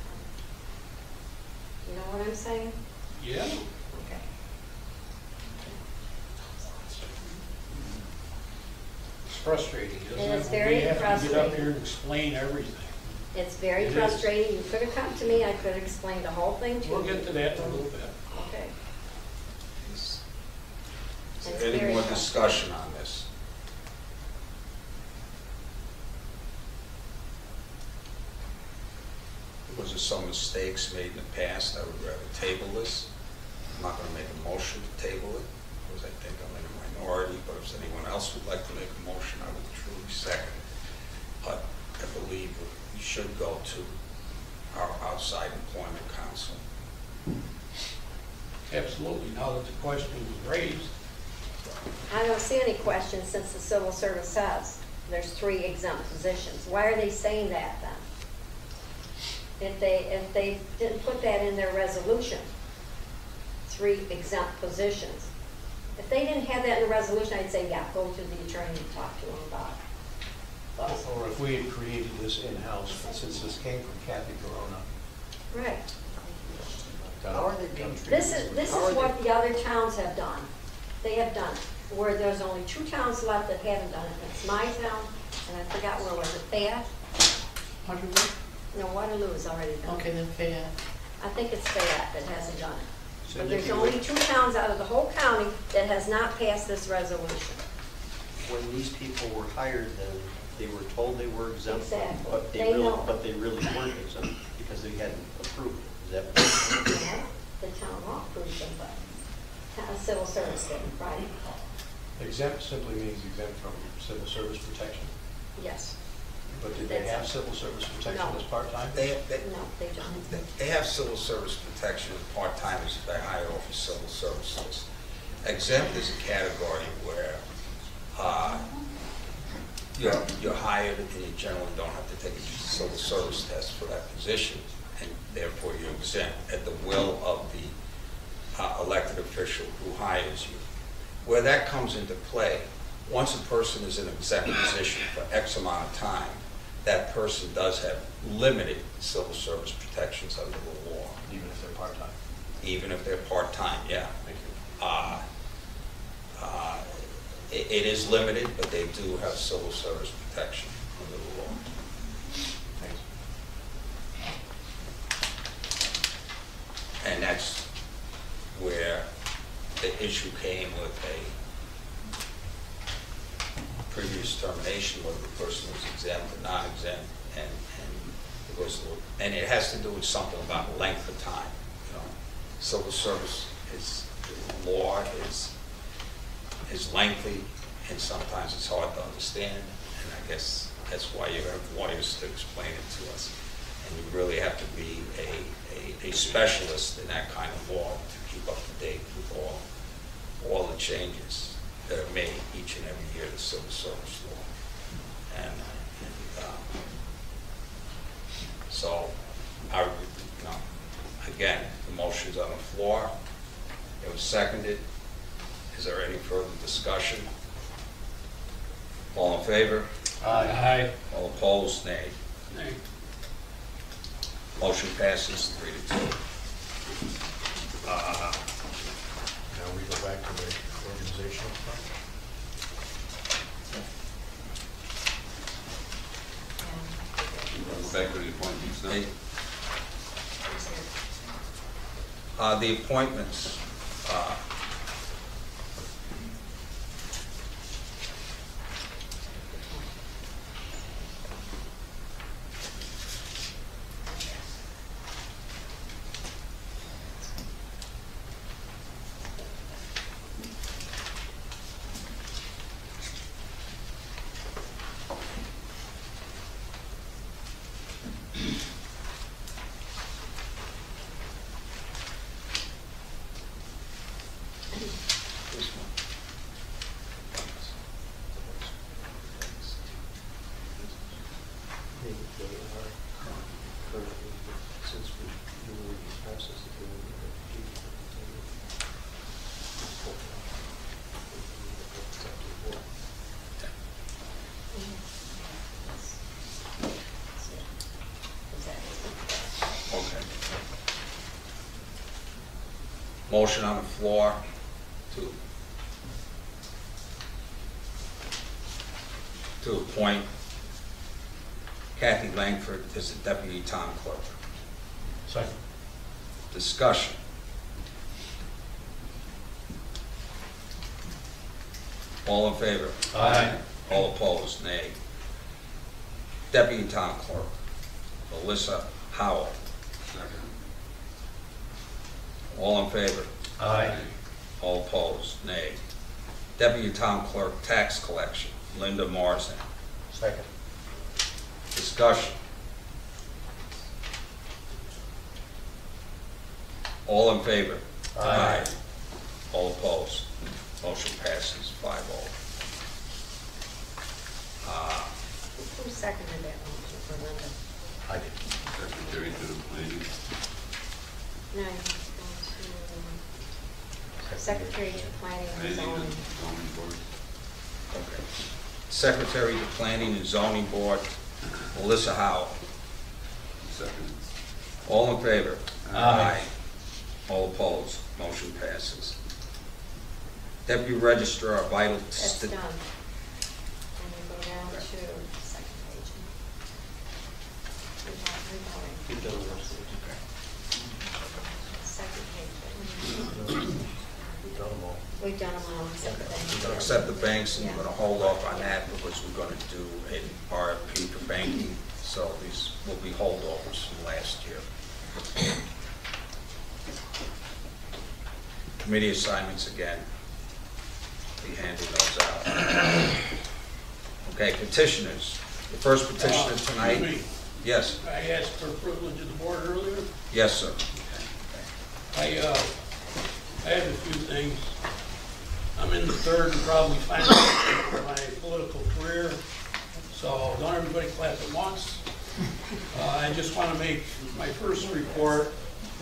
You know what I'm saying? Yeah. Okay. It's frustrating, isn't it? It is very We have to get up frustrating. here and explain everything. It's very It is. frustrating. You could have come to me, I could have explained the whole thing to you. We'll get to that in a little bit. Okay. Is It's there any very more frustrating. discussion on this? Was there some mistakes made in the past? I would rather table this. I'm not gonna make a motion to table it, because I think I'm in a minority, but if anyone else would like to make a motion, I would truly second it. But I believe we should go to our outside employment council. Absolutely, now that the question was raised. I don't see any questions since the civil service says there's 3 exempt positions. Why are they saying that then? If they didn't put that in their resolution, 3 exempt positions. If they didn't have that in the resolution, I'd say, yeah, go to the attorney and talk to him about it. But- Or if we had created this in-house, since this came from Kathy Corona. Right. How are they being treated? This is what the other towns have done. They have done it, where there's only 2 towns left that haven't done it. It's my town, and I forgot where was it, Fayette? Waterloo? No, Waterloo has already done it. Okay, then Fayette. I think it's Fayette that hasn't done it. So But there's Nikki, only 2 towns out of the whole county that has not passed this resolution. when these people were hired, then they were told they were exempt, Exactly. but They know. they really weren't exempt because they hadn't approved it. Is that? Yeah, the town law approves them, but civil service didn't, right? Exempt simply means exempt from civil service protection. Yes. But did they have civil service protection No. as part-time? No, they don't. They have civil service protection as part-timers if they hire off of civil services. Exempt is a category where you're hired and you generally don't have to take a civil service test for that position, and therefore you're exempt at the will of the elected official who hires you. where that comes into play, once a person is in an exempt position for X amount of time, that person does have limited civil service protections under the law. Even if they're part-time. Even if they're part-time, yeah. Thank you. It is limited, but they do have civil service protection under the law. Thanks. And that's where the issue came with a previous termination, whether the person was exempt or non-exempt, and it has to do with something about length of time. You know, civil service law is lengthy, and sometimes it's hard to understand, and I guess that's why you have lawyers to explain it to us. And you really have to be a specialist in that kind of law to keep up to date with all the changes that are made each and every year to civil service law. And so, again, the motion's on the floor. It was seconded. Is there any further discussion? All in favor? Aye. All opposed? Nay. Nay. Motion passes 3-2. Now we go back to the organizational stuff. Back to the appointments now. The appointments. Motion on the floor to appoint Kathy Langford as the deputy town clerk. Second. Discussion. All in favor? Aye. All opposed? Nay. Deputy town clerk, Alyssa Howell. Second. All in favor? Aye. All opposed? Nay. Deputy town clerk, tax collection, Linda Marsden. Second. Discussion. All in favor? Aye. All opposed? Motion passes 5-0. Who seconded that motion for Linda? I did. Secretary to the planning. No, Secretary to Planning and Planning Zoning. and zoning board. Okay. Secretary to Planning and Zoning Board, Melissa Howell. Second. All in favor? Aye. All opposed? Motion passes. Deputy Registrar, Vital... That's done. And you go down to the second page. You've done the rest of it. Second page. We've done them all. We've done them all except the bank. Except the banks, and we're going to hold off on that because we're going to do an RFP for banking. So these will be holdovers from last year. Committee assignments again. Be handing those out. Okay, petitioners. The first petitioner tonight. Excuse me. Yes, I asked for privilege of the board earlier. yes, sir. I have a few things. I'm in the third and probably final year of my political career, so don't everybody clap at once. I just want to make, my first report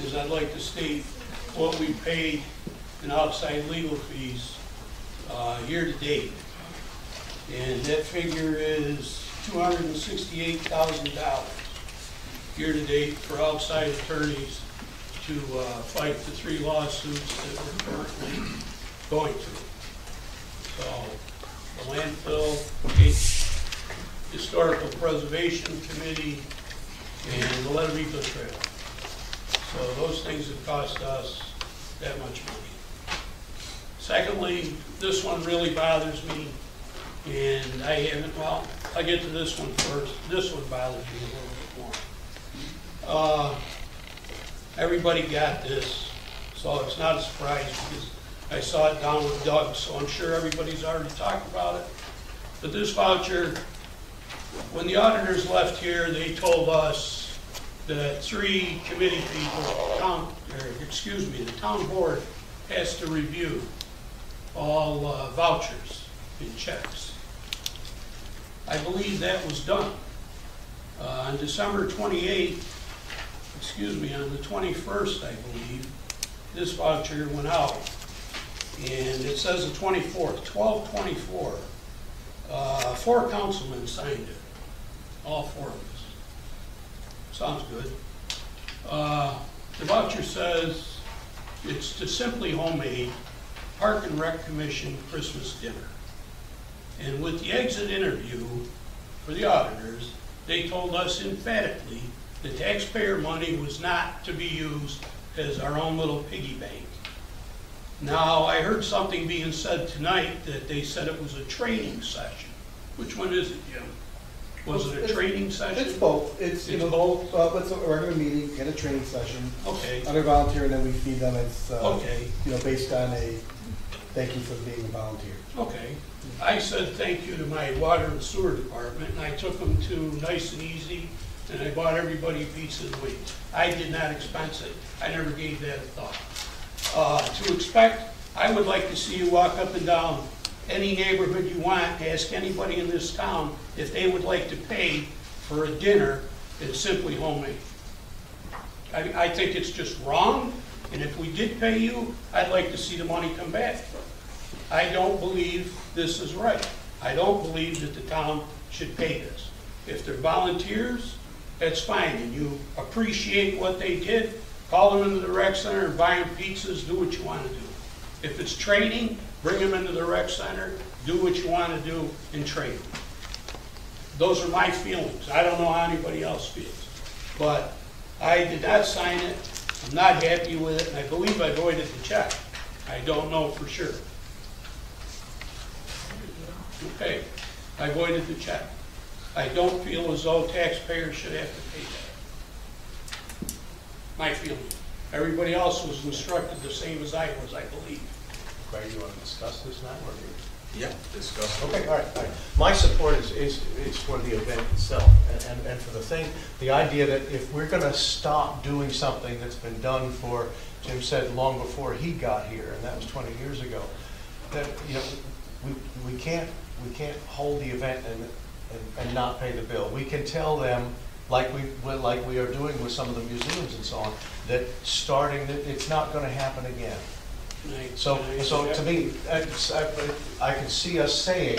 is I'd like to state what we paid in outside legal fees year-to-date. And that figure is $268,000 year-to-date for outside attorneys to fight the 3 lawsuits that we're currently going through. So the landfill, historical preservation committee, and the Leadville Trail. So those things have cost us that much money. Secondly, this one really bothers me, and I haven't, well, I'll get to this one first. This one bothers me a little bit more. Everybody got this, so it's not a surprise because I saw it down with Doug, so I'm sure everybody's already talked about it. But this voucher, when the auditors left here, they told us that 3 committee people, the town board has to review all vouchers and checks. I believe that was done. On December 28th, on the 21st, I believe, this voucher went out. And it says the 24th, 12/24. 4 councilmen signed it, all 4 of us. Sounds good. The voucher says it's to Simply Homemade Park and Rec Commission Christmas dinner. And with the exit interview for the auditors, they told us emphatically the taxpayer money was not to be used as our own little piggy bank. Now, I heard something being said tonight that they said it was a training session. Which one is it, Jim? Was it a training session? It's both. It's both. It's a regular meeting, get a training session. Okay. Under volunteer, and then we feed them. It's Okay. Based on a thank you for being a volunteer. Okay. I said thank you to my water and sewer department, and I took them to Nice and Easy, and I bought everybody pizza and wings. I did not expense it. I never gave that a thought. To expect, I would like to see you walk up and down any neighborhood you want, ask anybody in this town if they would like to pay for a dinner that's Simply Homemade. I think it's just wrong, and if we did pay you, I'd like to see the money come back. I don't believe this is right. I don't believe that the town should pay this. If they're volunteers, that's fine, and you appreciate what they did, call them into the rec center and buy them pizzas, do what you want to do. If it's training, bring them into the rec center, do what you want to do, and train them. Those are my feelings. I don't know how anybody else feels. But I did not sign it. I'm not happy with it, and I believe I voided the check. I don't know for sure. Okay, I voided the check. I don't feel as though taxpayers should have to pay that. My feeling. Everybody else was instructed the same as I was, I believe. Craig, you want to discuss this now, or? Yeah, discuss. Okay, all right. My support is for the event itself, and for the thing, the idea that if we're going to stop doing something that's been done for, Jim said, long before he got here, and that was 20 years ago, that, we can't hold the event and not pay the bill. We can tell them, like we are doing with some of the museums and so on, that it's not going to happen again. So to me, I can see us saying,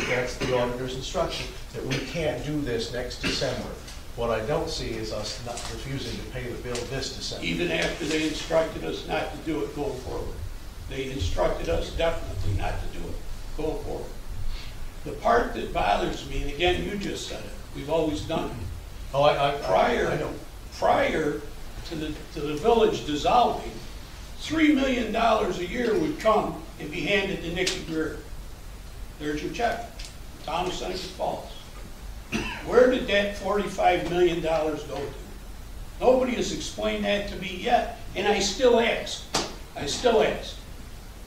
that's the auditor's instruction, that we can't do this next December. What I don't see is us not refusing to pay the bill this December. Even after they instructed us not to do it going forward. They instructed us definitely not to do it going forward. The part that bothers me, and again, you just said it, we've always done it. Oh, I know. Prior to the village dissolving, $3 million a year would come and be handed to Nicky Greer. There's your check, town of Seneca Falls. Where did that $45 million go to? Nobody has explained that to me yet, and I still ask.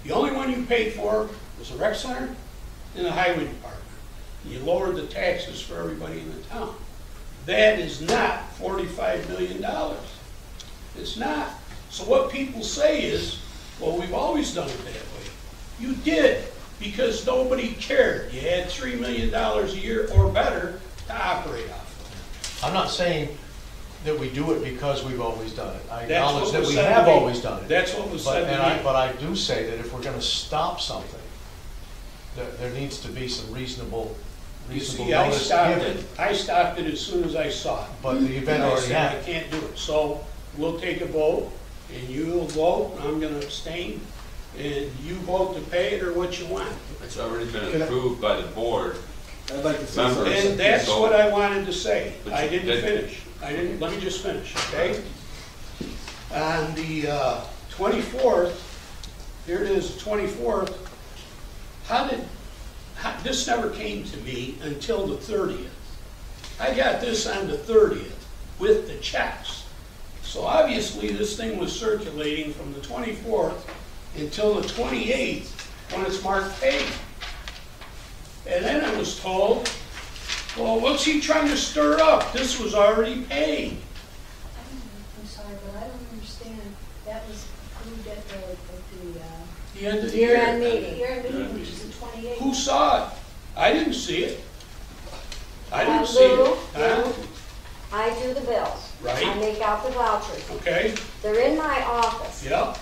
The only one you paid for was the rec center and the highway department. You lowered the taxes for everybody in the town. That is not $45 million. It's not. So what people say is, well, we've always done it that way. You did, because nobody cared. You had $3 million a year or better to operate off of. I'm not saying that we do it because we've always done it. I That's acknowledge what that was we said to have me. always done it. That's what was said to me. But I do say that if we're going to stop something, there needs to be some reasonable You see, I notice stopped given. it, I stopped it as soon as I saw it. But the event And I already said, I happened. can't do it, so we'll take a vote, and you'll vote, and I'm gonna abstain, and you vote to pay it or what you want. It's already been Can I- approved by the board. I'd like to say Members. something. And that's So- what I wanted to say. But I you didn't did- finish. Let me just finish, okay? On the 24th, here it is, 24th, this never came to me until the 30th. I got this on the 30th with the checks. So obviously, this thing was circulating from the 24th until the 28th, when it's marked paid. And then I was told, well, what's he trying to stir up? This was already paid. I'm sorry, but I don't understand. That was approved at The end of the Year-end year. meeting. year meeting, which is the 28th. Who saw it? I didn't see it. I didn't see Lou, it. Huh? Lou, I do the bills. Right. I make out the vouchers. Okay, They're in my office. yep,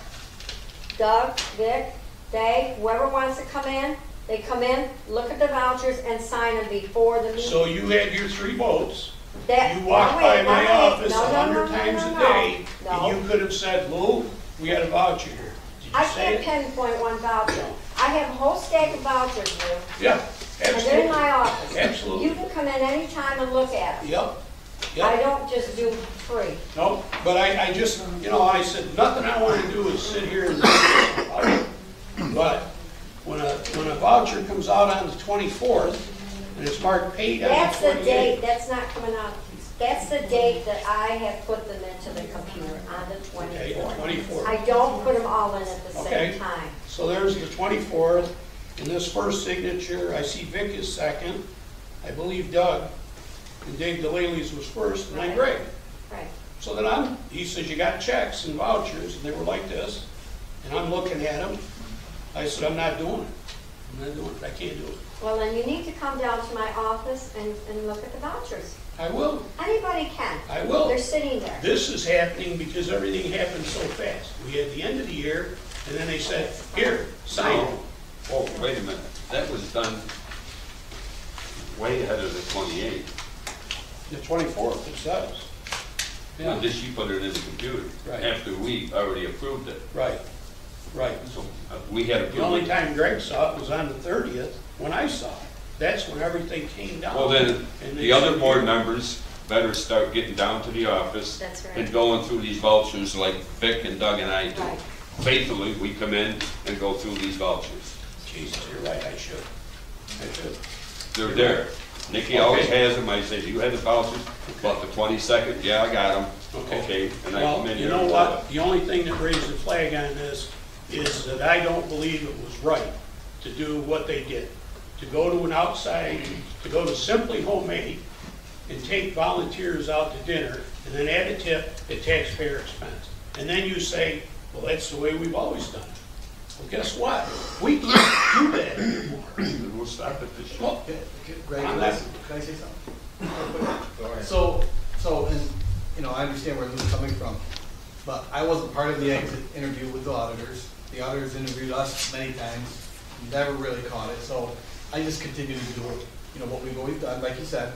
Doug, Vic, Dave, whoever wants to come in, they come in, look at the vouchers and sign them before the meeting. so you had your 3 votes. That- You walked no, by wait, my no, wait. office No, no, 100 no, no, times no, a no. day, No. and you could have said, Lou, we got a voucher here. Did I you say can't it? pinpoint one voucher. I have a whole stack of vouchers, Lou, Yeah, and they're in my absolutely. office. Absolutely. You can come in anytime and look at them. Yep, I yep. don't just do free. No, but I just, I said, nothing I want to do is sit here and, but when a voucher comes out on the 24th, and it's marked paid on the 28th. That's the date, that's not coming out. That's the date that I have put them into the computer, on the Okay, the 24th. 24th. I don't put them all in at the Okay. same time. So there's the 24th, and this first signature, I see Vic is second, I believe Doug, and Dave DeLaley's was first, and I'm Greg. Right. So then he says, you got checks and vouchers, and they were like this, and I'm looking at them. I said, I'm not doing it. I'm not doing it, I can't do it. Well, then you need to come down to my office and look at the vouchers. I will, Anybody can. I will. They're sitting there. This is happening because everything happened so fast. We had the end of the year, and then they said, here, sign it. Oh, wait a minute, that was done way ahead of the 28th. The 24th, it says. Yeah, Yeah, just you put it in the computer. Right. After we already approved it. right, right. So we had approved it. The only time Greg saw it was on the 30th, when I saw it. That's when everything came down. Well, then, And they the other said, board members better start getting down to the office. That's right. And going through these vouchers like Vic and Doug and I do. Right. Faithfully, we come in and go through these vouchers. Jesus, you're right, I should. I should. They're there. Nikki always has them. I say, do you have the vouchers? About the 22nd, yeah, I got them. Okay, and I come Well, in you here. know and what? The only thing that raised the flag on this is that I don't believe it was right to do what they did. To go to an outside, to go to Simply Homemade and take volunteers out to dinner and then add a tip at taxpayer expense. And then you say, well, that's the way we've always done it. Well, guess what? We can't do that anymore. We'll stop at this. Well, Greg, I'm can not- I say something? So, and, I understand where Lou's coming from, but I wasn't part of the exit interview with the auditors. The auditors interviewed us many times, never really caught it, so I just continue to do what we've always done, like you said.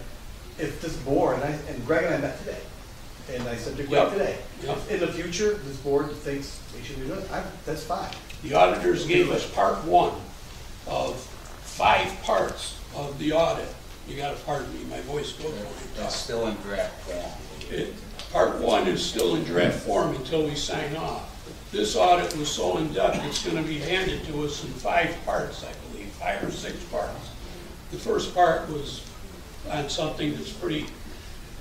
If this board, and Greg and I met today, and I said to Greg Yep. today, Yep. if in the future, this board thinks we should do it, that's fine. The auditors gave us part 1 of 5 parts of the audit. You gotta pardon me, my voice goes when I That's talk. still in draft form. Part 1 is still in draft form until we sign off. This audit was so in-depth, it's gonna be handed to us in 5 parts, I believe, 5 or 6 parts. The first part was on something that's pretty,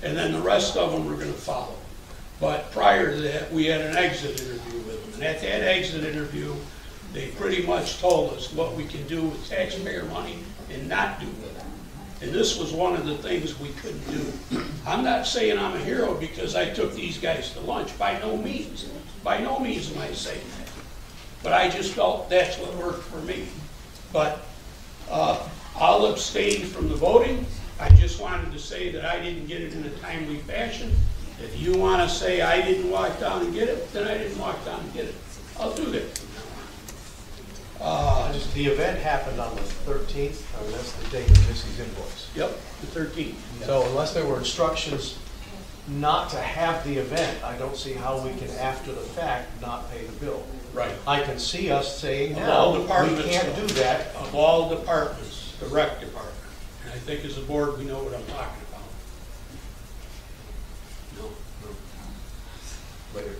and then the rest of them are gonna follow. But prior to that, we had an exit interview with them, and at that exit interview, they pretty much told us what we can do with taxpayer money and not do with it. And this was one of the things we couldn't do. I'm not saying I'm a hero because I took these guys to lunch, by no means. By no means am I saying that. But I just felt that's what worked for me. But I'll abstain from the voting. I just wanted to say that I didn't get it in a timely fashion. If you want to say I didn't walk down and get it, then I didn't walk down and get it. I'll do that from The event happened on the 13th, I mean, that's the date of Missy's invoice. Yep, the 13th. So unless there were instructions not to have the event, I don't see how we can, after the fact, not pay the bill. Right. I can see us saying Of all now, we departments, can't do that. Of all departments, the rec department. And I think as a board, we know what I'm talking about. No, Later.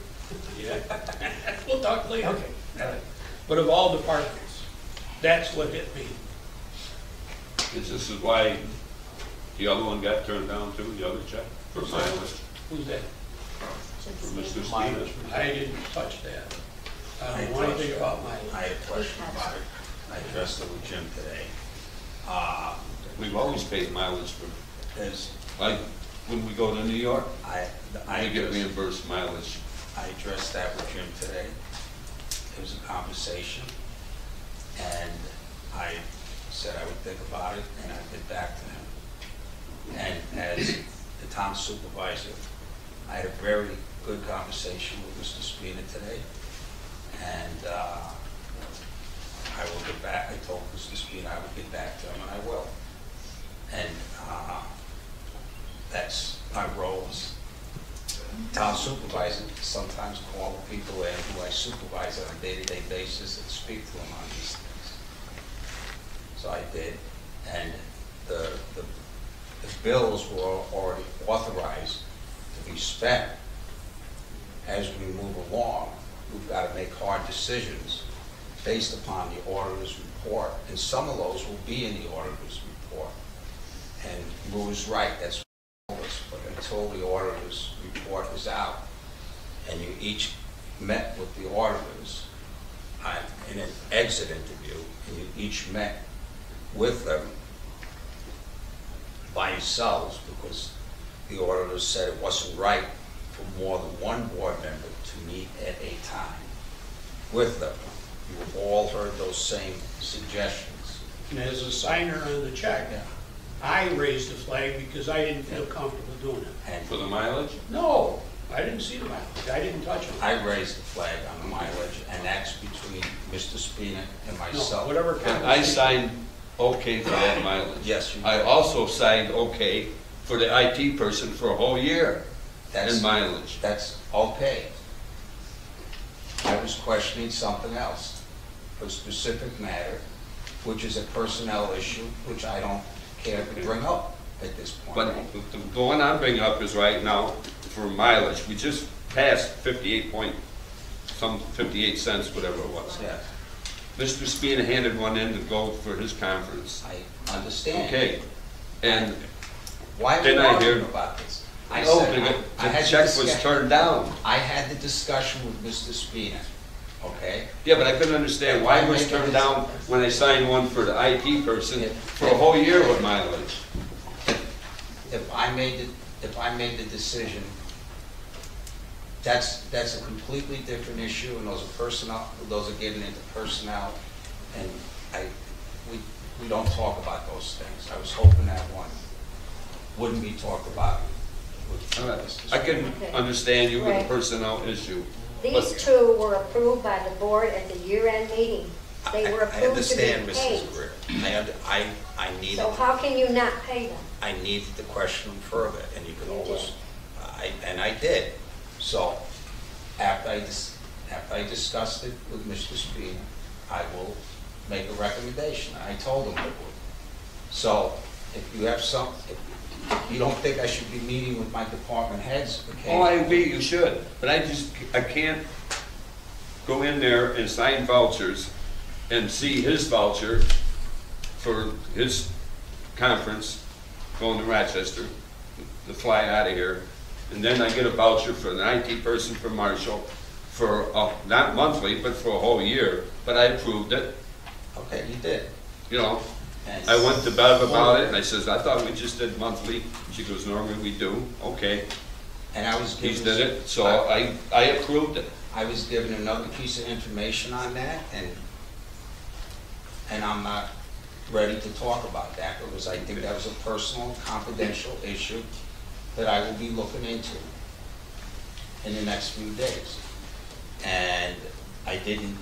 yeah. We'll talk later. Okay, all right. But of all departments, that's what hit me. This is why the other one got turned down too, the other check for mileage, Who's that? for Mr. Mileage. Stevens. I didn't touch that. I don't know anything about my. I had a question about it. I addressed it with Jim today. We've always paid mileage for, There's, like, when we go to New York, I we get addressed, reimbursed mileage. I addressed that with Jim today. It was a conversation, and I said I would think about it, and I'd get back to him. And as the town supervisor, I had a very good conversation with Mr. Spina today, and I will get back. I told Mr. Spina I would get back to him, and I will. And that's my role as town supervisor, to sometimes call the people in who I supervise on a day-to-day basis and speak to them on these things. So I did, and the bills were already authorized to be spent. As we move along, we've got to make hard decisions based upon the auditor's report, and some of those will be in the auditor's report. And Lou is right, that's what he told us, but until the auditor's report is out, and you each met with the auditors in an exit interview, and you each met with them by yourselves, because the auditors said it wasn't right for more than one board member to meet at a time with them. You've all heard those same suggestions. And as a signer on the check, Yeah. I raised the flag because I didn't feel comfortable doing it. And For the mileage? No, I didn't see the mileage. I didn't touch it. I raised the flag on the mileage, and that's between Mr. Spina and No, myself. whatever. And I signed okay for that mileage. Yes, you I did. also signed okay for the IT person for a whole year That's, in mileage. that's okay. I was questioning something else, a specific matter, which is a personnel issue, which I don't care to bring up at this point. But the one I'm bringing up is right now for mileage. We just passed 58 cents, whatever it was. Yeah, Mr. Spina handed one in to go for his conference. I understand. Okay, and Why are we Then I arguing hear- about this? I oh, said, I the had check the was discussion- turned down. I had the discussion with Mr. Spina, okay? Yeah, but I couldn't understand why it was turned down when I signed one for the IT person for a whole year with mileage. If I made the decision, that's a completely different issue, and those are getting into personnel, and we don't talk about those things. I was hoping that one wouldn't be talked about with All right. Mr. I can Okay. understand you with Right. a personnel issue. These two were approved by the board at the year-end meeting. They were I approved to understand, be Mrs. paid. Greer. I needed, So how can you not pay them? I needed to question them further, and you can You always, did. and I did. So, after I discussed it with Mr. Spina, I will make a recommendation. I told him I would. So, if you have if you don't think I should be meeting with my department heads, okay? Oh, I agree, you should, but I can't go in there and sign vouchers and see his voucher for his conference going to Rochester, to fly out of here, and then I get a voucher for an IT person for Marshall for, not monthly, but for a whole year, but I approved it, Okay, you did. you know. And- I went to Bev about it, and I says, I thought we just did monthly. She goes, normally we do. Okay, And I was given. he's did it, so I approved it. I was given another piece of information on that, and I'm not ready to talk about that, because I think that was a personal, confidential issue that I will be looking into in the next few days. And I didn't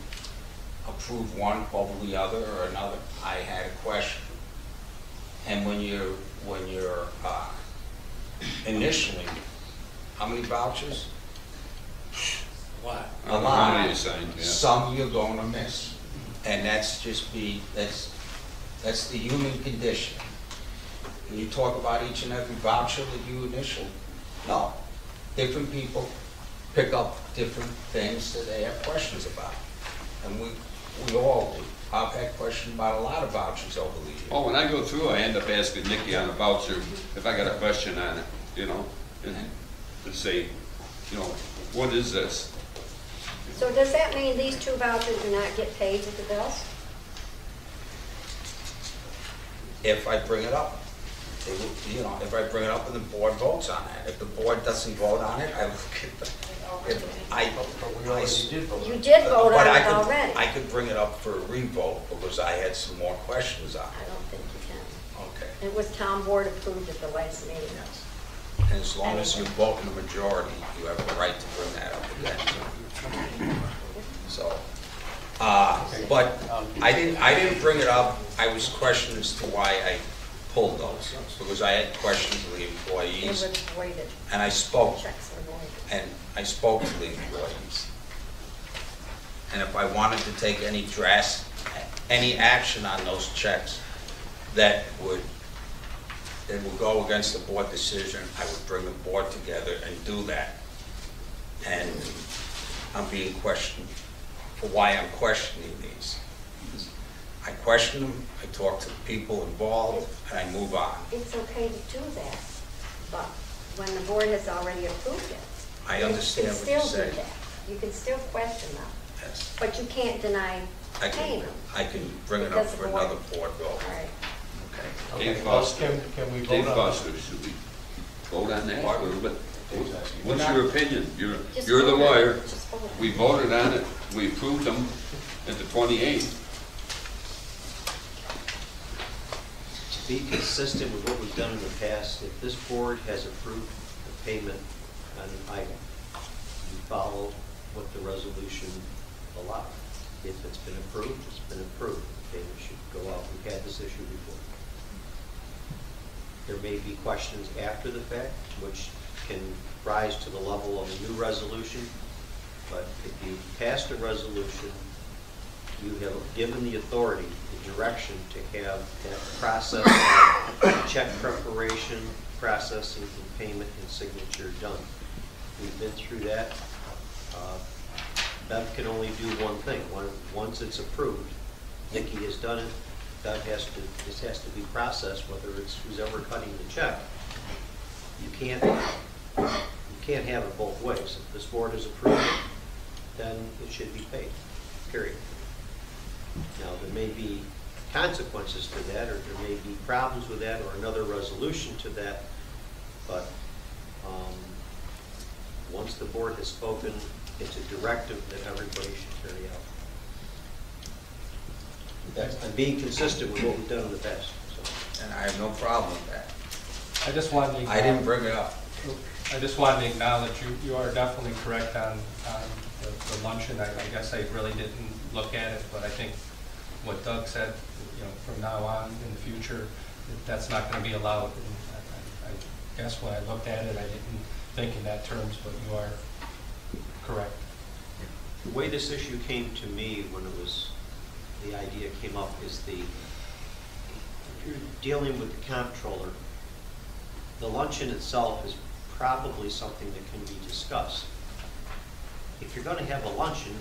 approve one over the other or another. I had a question. And when you're initially, how many vouchers? What? I don't know how many you signed, yeah. Some you're going to miss. And that's the human condition. When you talk about each and every voucher that you initial, no. Different people pick up different things that they have questions about. And we all do. I've had questions about a lot of vouchers over the years. Oh, when I go through, I end up asking Nikki on a voucher if I got a question on it, you know, and to say, you know, what is this? So does that mean these 2 vouchers do not get paid with the bills? If I bring it up. You know, if I bring it up and the board votes on it. If the board doesn't vote on it, I look at the, You did vote but on I it could- already. I could bring it up for a revote because I had some more questions on I it. don't think you can. Okay. It was town board approved at the last meeting. Yes. And as long as you vote in the majority, you have the right to bring that up again. So, but I didn't bring it up. I was questioned as to why I pulled those, because I had questions of the It employees, was voided. and I spoke, Checks were voided. and I spoke to the employees. And if I wanted to take any action on those checks that would go against the board decision, I would bring the board together and do that. And I'm being questioned for why I'm questioning these. I question them, I talk to the people involved, and I move on. It's okay to do that, but when the board has already approved it. I understand what you're You can still saying. do that. You can still question them, Yes. but you can't deny paying them. I can bring it up Because for the board- another board vote. All right. Okay. Dave Foster. Can we Dave vote on Foster, should we vote on that? What? But what's your opinion? Just Oh, You're the vote on it. lawyer. Just vote on it. We voted on it, we approved them at the 28th. To be consistent with what we've done in the past, if this board has approved the payment on an item, you follow what the resolution allows. If it's been approved, it's been approved. The payment should go out. We've had this issue before. There may be questions after the fact, which can rise to the level of a new resolution, but if you passed a resolution, you have given the authority, the direction to have that process of check preparation, processing, and payment and signature done. We've been through that. Bev can only do one thing. Once it's approved, Nikki has done it, Bev has to, this has to be processed, whether it's who's ever cutting the check. You can't have it both ways. If this board has approved it, then it should be paid, period. Now, there may be consequences to that, or there may be problems with that, or another resolution to that, but once the board has spoken, it's a directive that everybody should carry out. I'm being consistent with what we've done in the past. So. And I have no problem with that. I just wanted to. I didn't bring it up. I just wanted to acknowledge you are definitely correct on the luncheon. I guess I really didn't look at it, but I think what Doug said, you know, from now on in the future, that's not going to be allowed. And I guess when I looked at it, I didn't think in that terms, but you are correct. The way this issue came to me when the idea came up is if you're dealing with the comptroller, the luncheon itself is probably something that can be discussed. If you're going to have a luncheon,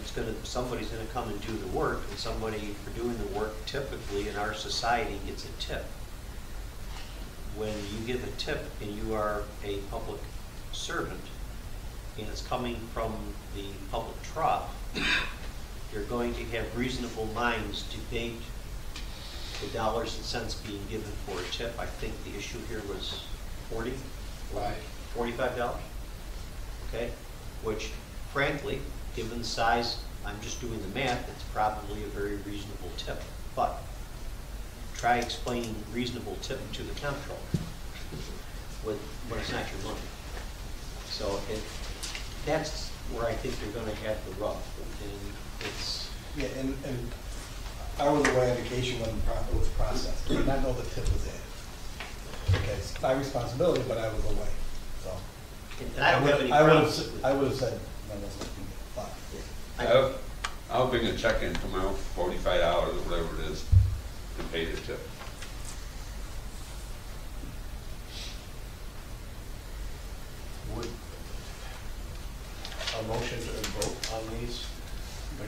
somebody's going to come and do the work, and somebody for doing the work typically in our society gets a tip. When you give a tip and you are a public servant and it's coming from the public trough, you're going to have reasonable minds debate the dollars and cents being given for a tip. I think the issue here was $45, okay? Which, frankly, given the size, I'm just doing the math, it's probably a very reasonable tip. But try explaining reasonable tip to the comptroller when it's not your money. So that's where I think you're going to have the rub. And Yeah, and I was away on vacation when it was processed. I did not know the tip was added. Okay, it's my responsibility, but I was away, so. And I don't have any I would problems. have, I would have said, no, that's not fine. I'll bring a check in tomorrow, $45 or whatever it is, to pay the tip. Would a motion to vote on these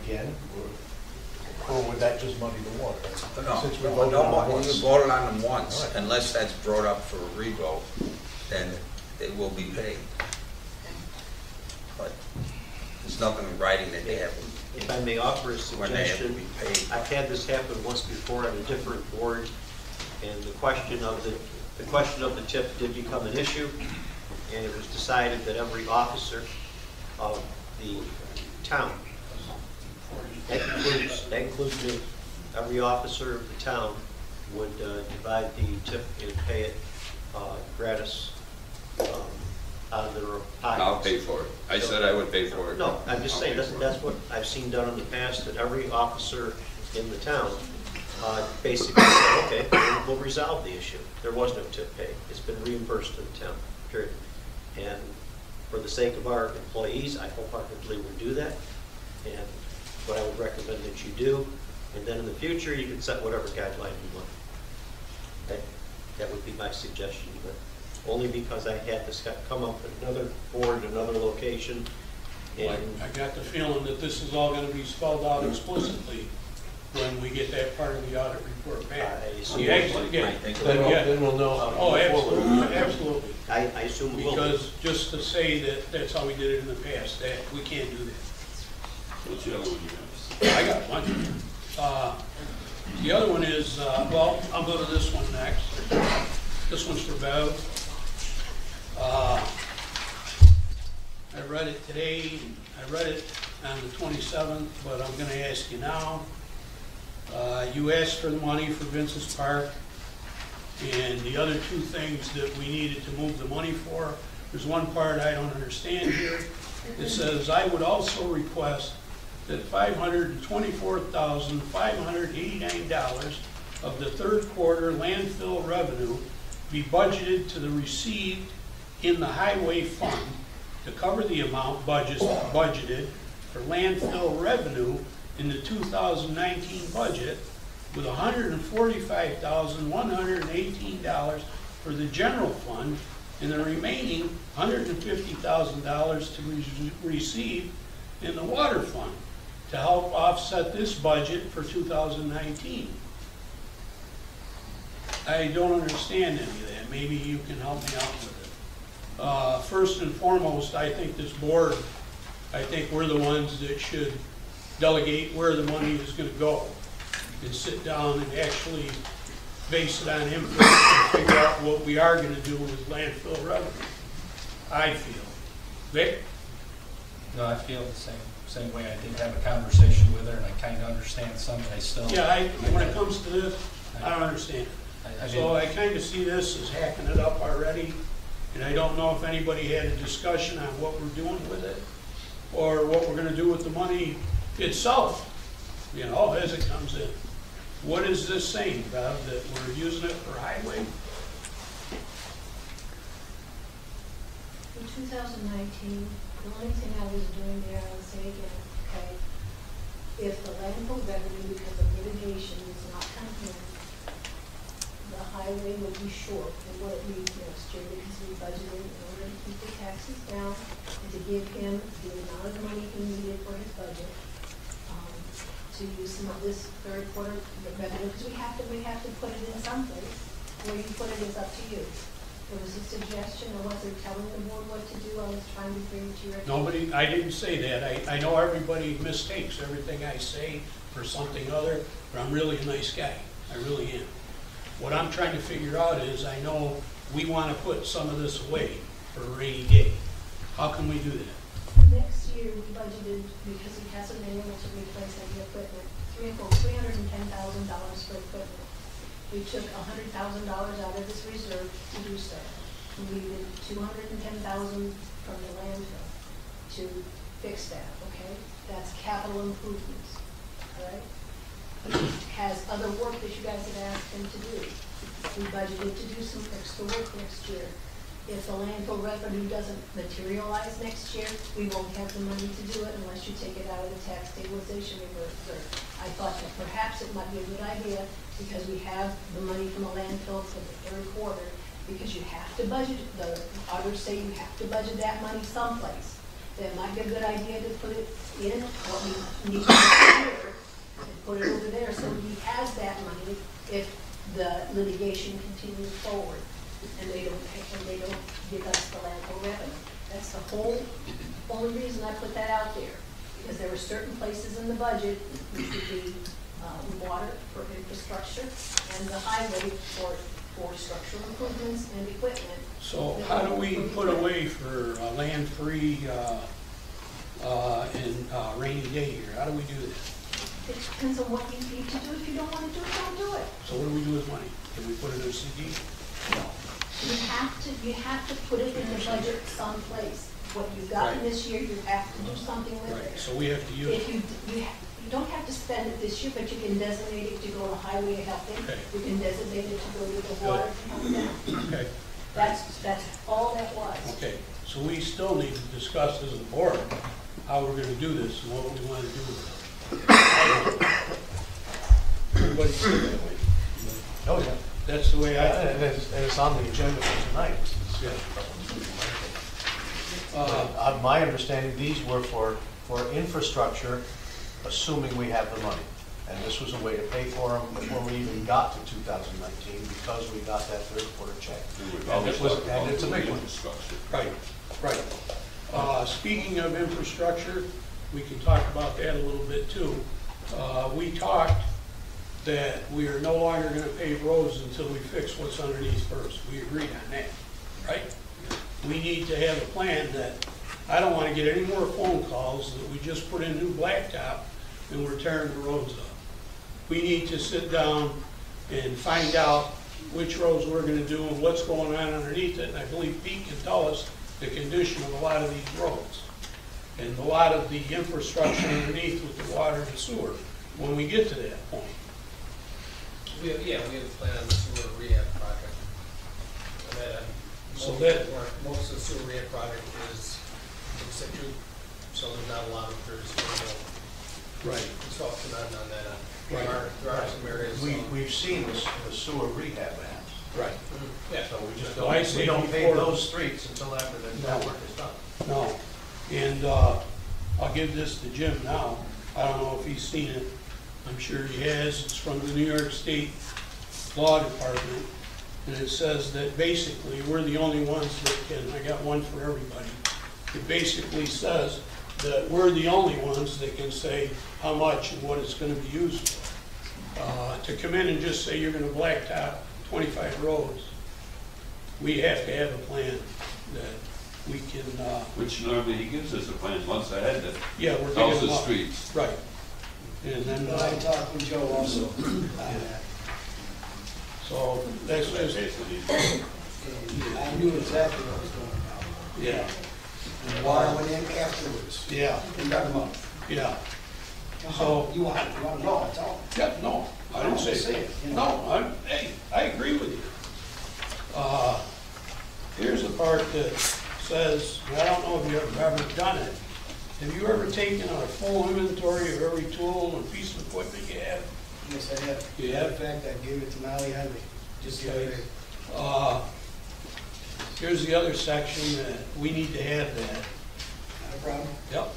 again, or would that just muddy the water? Since we voted on it You once. voted on them once, All right. unless that's brought up for a revote, then they will be paid. But there's nothing in writing that they have, If I may offer a when they have to suggestion, be paid. I've had this happen once before on a different board, and the question of the tip did become an issue, and it was decided that every officer of the town, that includes me, every officer of the town would divide the tip and pay it gratis out of their pockets. I'll pay for it. I said I would pay for it. No, I'm just I'll saying, pay for it. that's what I've seen done in the past, that every officer in the town basically said, okay, we'll resolve the issue. There was no tip paid. It's been reimbursed to the town, period. And for the sake of our employees, I wholeheartedly would do that. And what I would recommend that you do, and then in the future, you can set whatever guideline you want. That would be my suggestion, but only because I had this come up at another board, another location, and I got the feeling that this is all gonna be spelled out explicitly when we get that part of the audit report back. I assume Yeah, it will. yeah. I think Then we'll know how to Oh, move forward. absolutely, absolutely. I assume it will. Because just to say that that's how we did it in the past, that, we can't do that. What's the other one you have? I got one. The other one is, well, I'll go to this one next. This one's for Bev. I read it today, I read it on the 27th, but I'm gonna ask you now. You asked for the money for Vince's Park, and the other two things that we needed to move the money for, there's one part I don't understand here. It says, I would also request that $524,589 of the third quarter landfill revenue be budgeted to the received in the highway fund to cover the amount budgeted for landfill revenue in the 2019 budget, with $145,118 for the general fund and the remaining $150,000 to be received in the water fund to help offset this budget for 2019. I don't understand any of that. Maybe you can help me out with it. First and foremost, I think this board, I think we're the ones that should delegate where the money is going to go and sit down and actually base it on input and figure out what we are going to do with landfill revenue. I feel. Vic? No, I feel the same way. I did have a conversation with her, and I kind of understand some, but I still. Yeah, when it comes to this, I don't understand it. I So I kind of see this as hacking it up already, and I don't know if anybody had a discussion on what we're doing with it, or what we're gonna do with the money itself, you know, as it comes in. What is this saying, Bev, that we're using it for highway? In 2019, the only thing I was doing there, I would say again, okay, if the landfill revenue because of litigation is not coming in, the highway would be short than what it needs next year because we budgeted in order to keep the taxes down and to give him the amount of money he needed for his budget, to use some of this third quarter revenue, because we have to put it in someplace. Where you put it is up to you. It was a suggestion. I wasn't telling the board what to do. I was trying to bring it to your attention. Nobody, I didn't say that. I know everybody mistakes everything I say for something other, but I'm really a nice guy. I really am. What I'm trying to figure out is, I know we want to put some of this away for a rainy day. How can we do that? Next year, we budgeted, because he hasn't been able to replace any equipment, $310,000 for equipment. We took $100,000 out of this reserve to do so. We needed $210,000 from the landfill to fix that, okay? That's capital improvements. all right? He has other work that you guys have asked him to do. We budgeted to do some extra work next year. If the landfill revenue doesn't materialize next year, we won't have the money to do it unless you take it out of the tax stabilization reserve. I thought that perhaps it might be a good idea, because we have the money from the landfill for the third quarter, because you have to budget, the auditors say you have to budget that money someplace. That might be a good idea to put it in what we need to do here, and put it over there, so he has that money if the litigation continues forward, and they don't give us the landfill revenue. That's the whole, only reason I put that out there, because there were certain places in the budget, which would be water for infrastructure, and the highway for structural improvements and equipment. So how do we put away for land-free and rainy day here? How do we do this? It depends on what you need to do. If you don't want to do it, don't do it. So what do we do with money? Can we put it in a CD? No. You have to put it in the budget someplace. What you've gotten this year, you have to do something with Right, it. so we have to use If it. you don't have to spend it this year, but you can designate it to go to highway to help them. Okay. You can designate it to go to the water to help them. Okay, That's all that was. okay. So we still need to discuss as a board how we're gonna do this and what we wanna do with it. Everybody see it that way. Oh, yeah. That's the way I think. And it's on the agenda for tonight. Yeah. My understanding, these were for infrastructure, assuming we have the money. And this was a way to pay for them before we even got to 2019, because we got that third quarter check. And it's a big one. Right, right. Speaking of infrastructure, we can talk about that a little bit too. We talked that we are no longer gonna pave roads until we fix what's underneath first. We agreed on that, right? We need to have a plan that, I don't wanna get any more phone calls that we just put in new blacktop and we're tearing the roads up. We need to sit down and find out which roads we're gonna do and what's going on underneath it. And I believe Pete can tell us the condition of a lot of these roads and a lot of the infrastructure underneath with the water and sewer when we get to that point. We have a plan on the sewer rehab project. And then, most of the sewer rehab project is in situ, so there's not a lot of, Right. construction on that. Right. There are some areas. We've seen the sewer rehab act. Right. Yeah. So we just So I don't, say we don't pay before- those streets until after that work is done. No. And I'll give this to Jim now. I don't know if he's seen it. I'm sure he has. It's from the New York State Law Department. And it says that basically we're the only ones that can, I got one for everybody. It basically says that we're the only ones that can say how much and what it's gonna be used for. To come in and just say you're gonna blacktop 25 roads, we have to have a plan that we can, Which normally he gives us a plan months ahead that yeah, we're tells digging the them up. streets. Right. And then, And I talked with Joe also on that. so that's just, And I knew exactly what was going on. yeah, And the water went in afterwards. yeah, And dug them up. yeah. So, you want to know, that's all. Yeah, no, I didn't say Say that. it, you No, know. I agree with you. Here's the part that says, and I don't know if you've ever done it. Have you ever taken a full inventory of every tool and piece of equipment you have? Yes, I have. You have? In fact, I gave it to Nolly Henry just the other day. Here's the other section that we need to have that. Not a problem? Yep.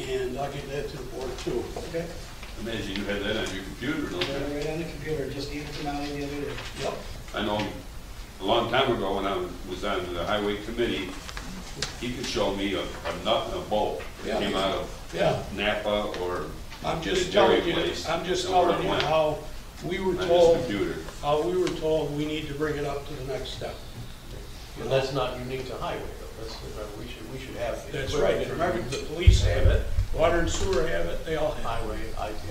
And I'll give that to the board too. Okay. Imagine you had that on your computer, I don't got it you? right on the computer, just gave it to Nolly the other day. Yep. I know a long time ago when I was on the highway committee, he could show me a nut and a bolt that came out Yeah. of Napa or I'm just the telling dairy you, place. I'm just and where telling it you went how we were on his told, computer. we need to bring it up to the next step. And that's not unique to highway, though. We should have. That's right, and remember, the police have it, water and sewer have it, they all have it. Highway,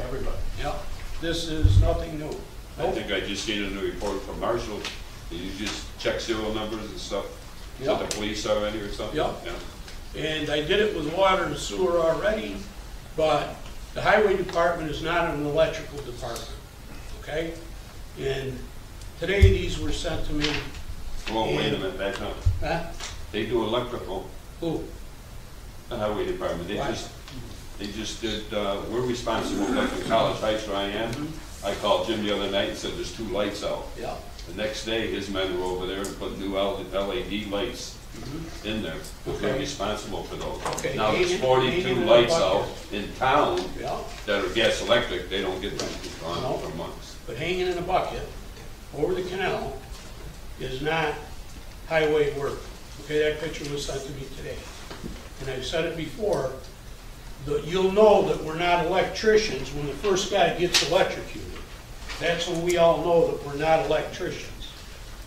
everybody. Yeah, this is nothing new. I think I just seen in a report from Marshall, you just check serial numbers and stuff, to Yep. the police already or something? Yep. Yeah. And I did it with water and sewer already, but The highway department is not an electrical department, okay? And today these were sent to me. Well, wait a minute, back up. Huh? They do electrical, Who? the highway department, Why? they just did, we're responsible, like in College Heights where I am. I called Jim the other night and said there's 2 lights out. Yeah. The next day, his men were over there and put new LED lights in there. They're Okay. responsible for those. Okay. Now, there's Hanging 42 in a lights bucket. out in town Yeah. that are gas electric, they don't get them No. on for months. But hanging in a bucket over the canal is not highway work. Okay, that picture was sent to me today. And I've said it before, that you'll know that we're not electricians when the first guy gets electrocuted. That's when we all know that we're not electricians.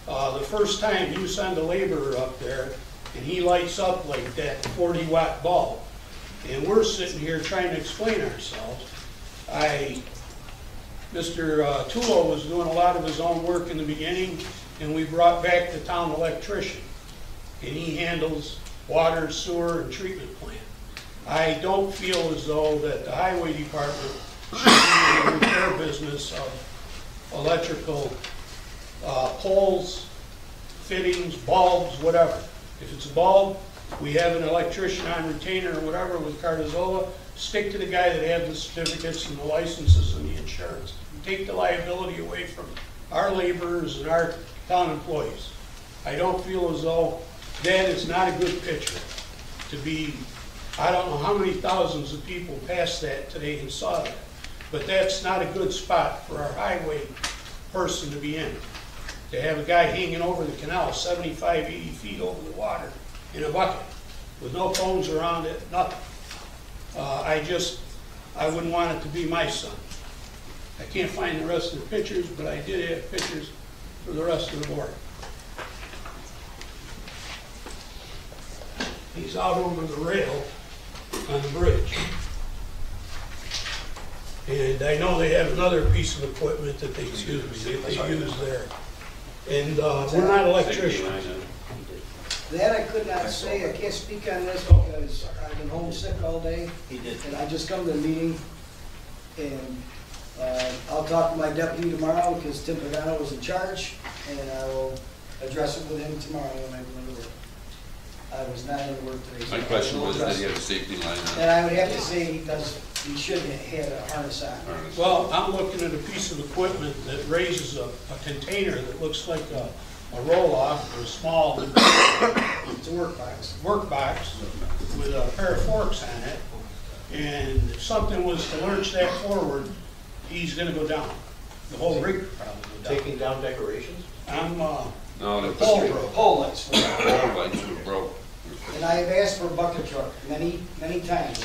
The first time you send a laborer up there and he lights up like that 40-watt bulb, and we're sitting here trying to explain ourselves, Mr. Tulo was doing a lot of his own work in the beginning, and we brought back the town electrician, and he handles water, sewer, and treatment plant. I don't feel as though that the highway department should be in the repair business of electrical poles, fittings, bulbs, whatever. If it's a bulb, we have an electrician on retainer or whatever with Cardizola. Stick to the guy that has the certificates and the licenses and the insurance. Take the liability away from our laborers and our town employees. I don't feel as though that is not a good picture to be. I don't know how many thousands of people passed that today and saw that, but that's not a good spot for our highway person to be in. To have a guy hanging over the canal 75, 80 feet over the water in a bucket with no phones around it, nothing. I wouldn't want it to be my son. I can't find the rest of the pictures, but I did have pictures for the rest of the board. He's out over the rail on the bridge. And I know they have another piece of equipment that they use there. And we're not electricians. That I could not say, I can't speak on this because I've been homesick all day. He did. And I just come to the meeting, and I'll talk to my deputy tomorrow because Tim Pagano was in charge, and I will address it with him tomorrow when I go to work. I was not in work today. so My I question will was, address did he it. have a safety line on? And I would have to say he should have had a harness on. Harness? Well, I'm looking at a piece of equipment that raises a container that looks like a roll-off or a small It's a work box. work box with a pair of forks on it. And if something was to lurch that forward, he's gonna go down. The whole rig would probably go down. Taking down decorations? I'm, No, the pole street broke. Pole lights. pole lights were broke. And I have asked for a bucket truck many, many times.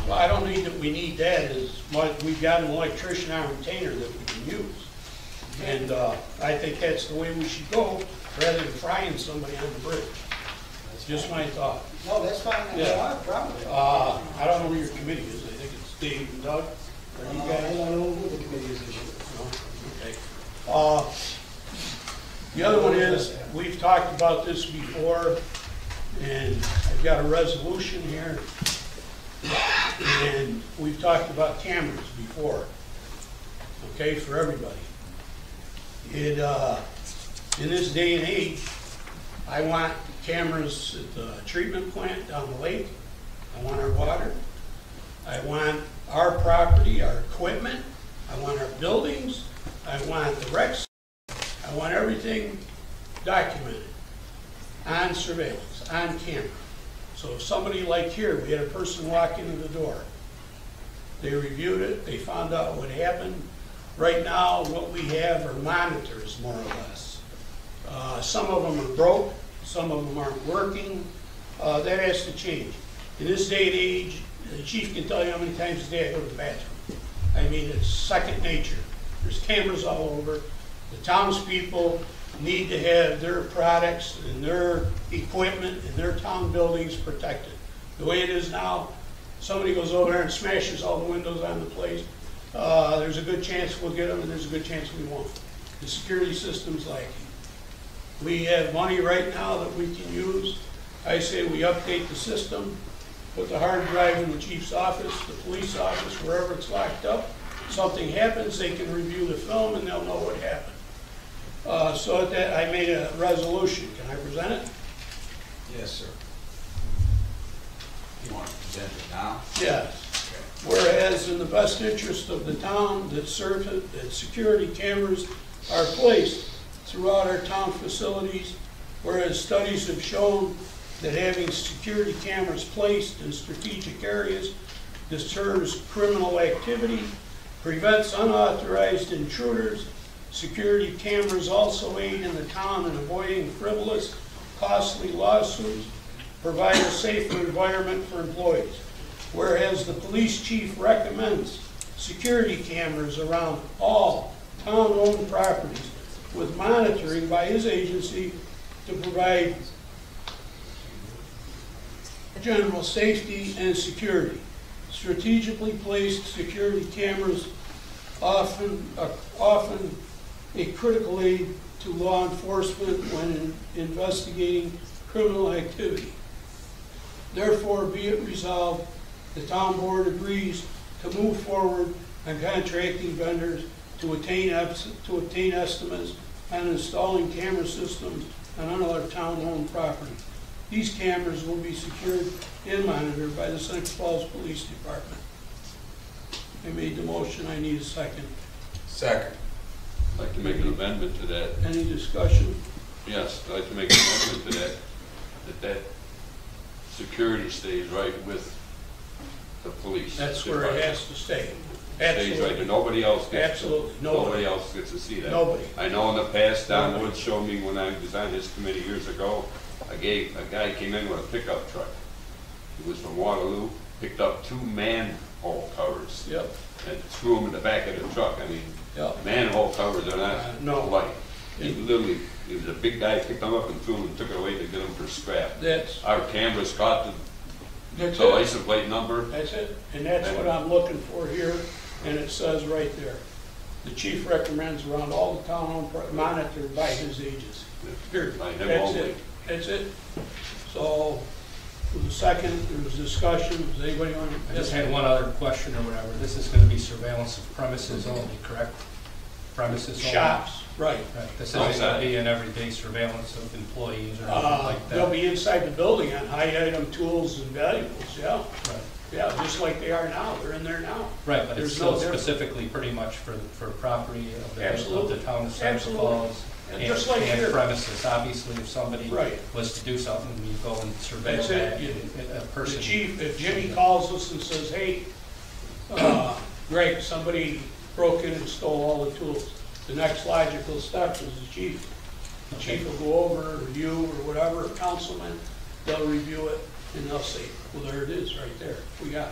Well, I don't need that we need that as much, we've got an electrician on retainer that we can use. And I think that's the way we should go, rather than frying somebody on the bridge. That's just my thought. No, that's fine, I don't have a problem with it. I don't know where your committee is, I think it's Dave and Doug, or you I guys? don't know who the committee is this year. No? Okay. The other one is, we've talked about this before, and I've got a resolution here. And we've talked about cameras before, okay, for everybody. In this day and age, I want cameras at the treatment plant down the lake. I want our water. I want our property, our equipment. I want our buildings. I want the recs. I want everything documented on surveillance, on camera. So if somebody like here, we had a person walk into the door. They reviewed it, they found out what happened. Right now, what we have are monitors, more or less. Some of them are broke, some of them aren't working. That has to change. In this day and age, the chief can tell you how many times a day I go to the bathroom. I mean, it's second nature. There's cameras all over. The townspeople need to have their products and their equipment and their town buildings protected. The way it is now, somebody goes over there and smashes all the windows on the place. There's a good chance we'll get them, and there's a good chance we won't. The security system's lacking. We have money right now that we can use. I say we update the system. put the hard drive in the chief's office, the police office, wherever it's locked up. Something happens, they can review the film and they'll know what happened. So at that, I made a resolution. Can I present it? Yes, sir. You want to present it now? Yes. Whereas in the best interest of the town, that security cameras are placed throughout our town facilities, whereas studies have shown that having security cameras placed in strategic areas deters criminal activity, prevents unauthorized intruders. Security cameras also aid in the town in avoiding frivolous, costly lawsuits, provide a safer environment for employees. Whereas the police chief recommends security cameras around all town-owned properties with monitoring by his agency to provide general safety and security. Strategically placed security cameras often a critical aid to law enforcement when investigating criminal activity. Therefore, be it resolved, the town board agrees to move forward on contracting vendors to obtain estimates on installing camera systems on another town-owned property. These cameras will be secured and monitored by the Seneca Falls Police Department. I made the motion. I need a second. Second. I'd like to make an amendment to that. Any discussion? Yes, I'd like to make an amendment to that, that security stays right with the police. That's where it has to stay. Stays right there. Absolutely. Nobody else gets Absolutely. to, Nobody. nobody else gets to see that. Nobody. I know in the past, Don Nobody. Wood showed me when I was on his committee years ago, a guy came in with a pickup truck. He was from Waterloo, picked up 2 manhole covers Yep. and threw them in the back of the truck. I mean, Yep. manhole covers are not No. light. He literally, he was a big guy, picked them up and threw them and took it away to get them for scrap. That's Our cameras caught that's the it. license plate number. That's it. And that's what I'm looking for here. And it says right there, the chief recommends around all the town-owned monitored by his agency. Period. By him That's only. it. That's it. So, for the second, there was discussion. Does anybody want to? I just had one other question or whatever. This is going to be surveillance of premises only, correct? Premises only? Shops, right. Right. This isn't going to be an everyday surveillance of employees or anything like that? They'll be inside the building on high-item tools and valuables, yeah. Right. Yeah, just like they are now. They're in there now. Right, but There's it's no still difference. specifically pretty much for property of the Absolutely. town of Seneca Absolutely. Falls And just like here. and premises. Obviously, if somebody Right. was to do something, you go and surveil That's it. that, You- a person. The chief, if Jimmy calls us and says, hey, Greg, somebody broke in and stole all the tools, the next logical step is the chief. The chief will go over, or you, or whatever, a councilman, they'll review it, and they'll say, well, there it is, right there, we got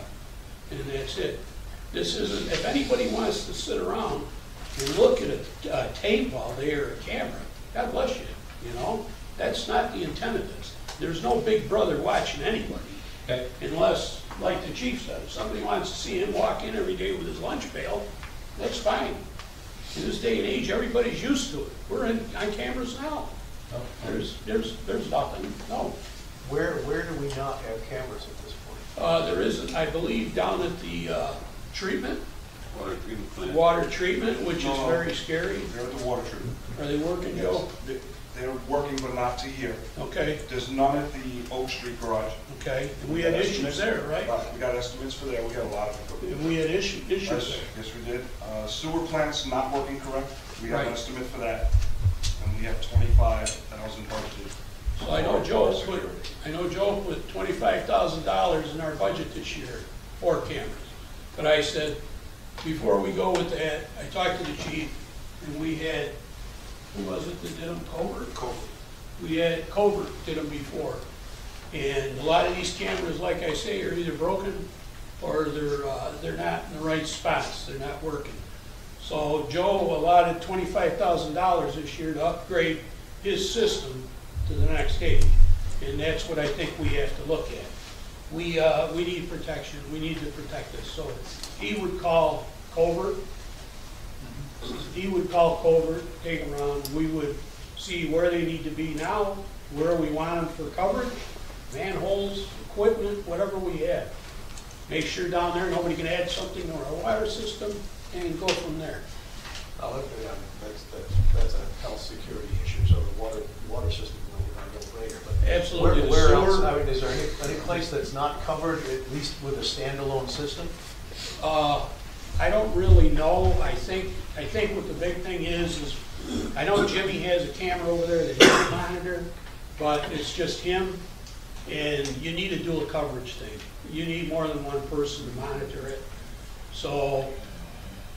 it. And that's it. This isn't, if anybody wants to sit around and look at a tape all day or a camera, God bless you, you know? That's not the intent of this. There's no big brother watching anybody. Okay. Unless, like the chief said, if somebody wants to see him walk in every day with his lunch pail, that's fine. In this day and age, everybody's used to it. We're on cameras now. Oh, There's nothing, no. Where do we not have cameras at this point? There isn't, I believe, down at the treatment, Water treatment plant. water treatment, which is very scary. They're at the water treatment. Are they working, Joe? They're working, but not to here. Okay, There's none at the Oak Street garage. okay. And we had issues there, right? We got estimates for there, we got a lot of it. And we had issues Yes, there. yes, we did. Sewer plant's not working correct. We have an Right. estimate for that, and we have 25,000 budgeted. So I know Joe put $25,000 in our budget this year for cameras. But I said, before we go with that, I talked to the chief, and we had, who was it that did them, Covert? We had Covert did them before. And a lot of these cameras, like I say, are either broken or they're not in the right spots, they're not working. So Joe allotted $25,000 this year to upgrade his system to the next stage. And that's what I think we have to look at. We need protection, we need to protect this. So he would call Covert, take them around, we would see where they need to be now, where we want them for coverage, manholes, equipment, whatever we have. Make sure down there, nobody can add something to our water system, and go from there. Oh, okay, that's a health security issue, so the water system will go greater, but. Absolutely. the Where else, sewer- I mean, is there any place that's not covered, at least with a standalone system? I don't really know. I think what the big thing is I know Jimmy has a camera over there that he can monitor, but it's just him, and you need a dual coverage thing. You need more than one person to monitor it. So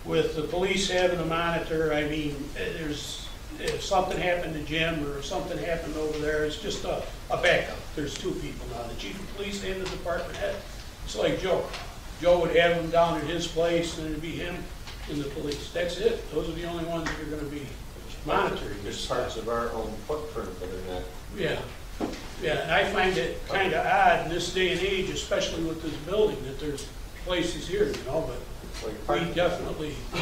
with the police having a monitor, I mean, if something happened to Jim or if something happened over there, it's just a backup. There's two people now, the chief of police and the department head. It's like Joe. Joe would have him down at his place, and it'd be him and the police. That's it. Those are the only ones that are gonna be monitoring this There's stuff. parts of our own footprint that are not. Yeah, and I find it kind of odd in this day and age, especially with this building, that there's places here, you know, but we definitely, the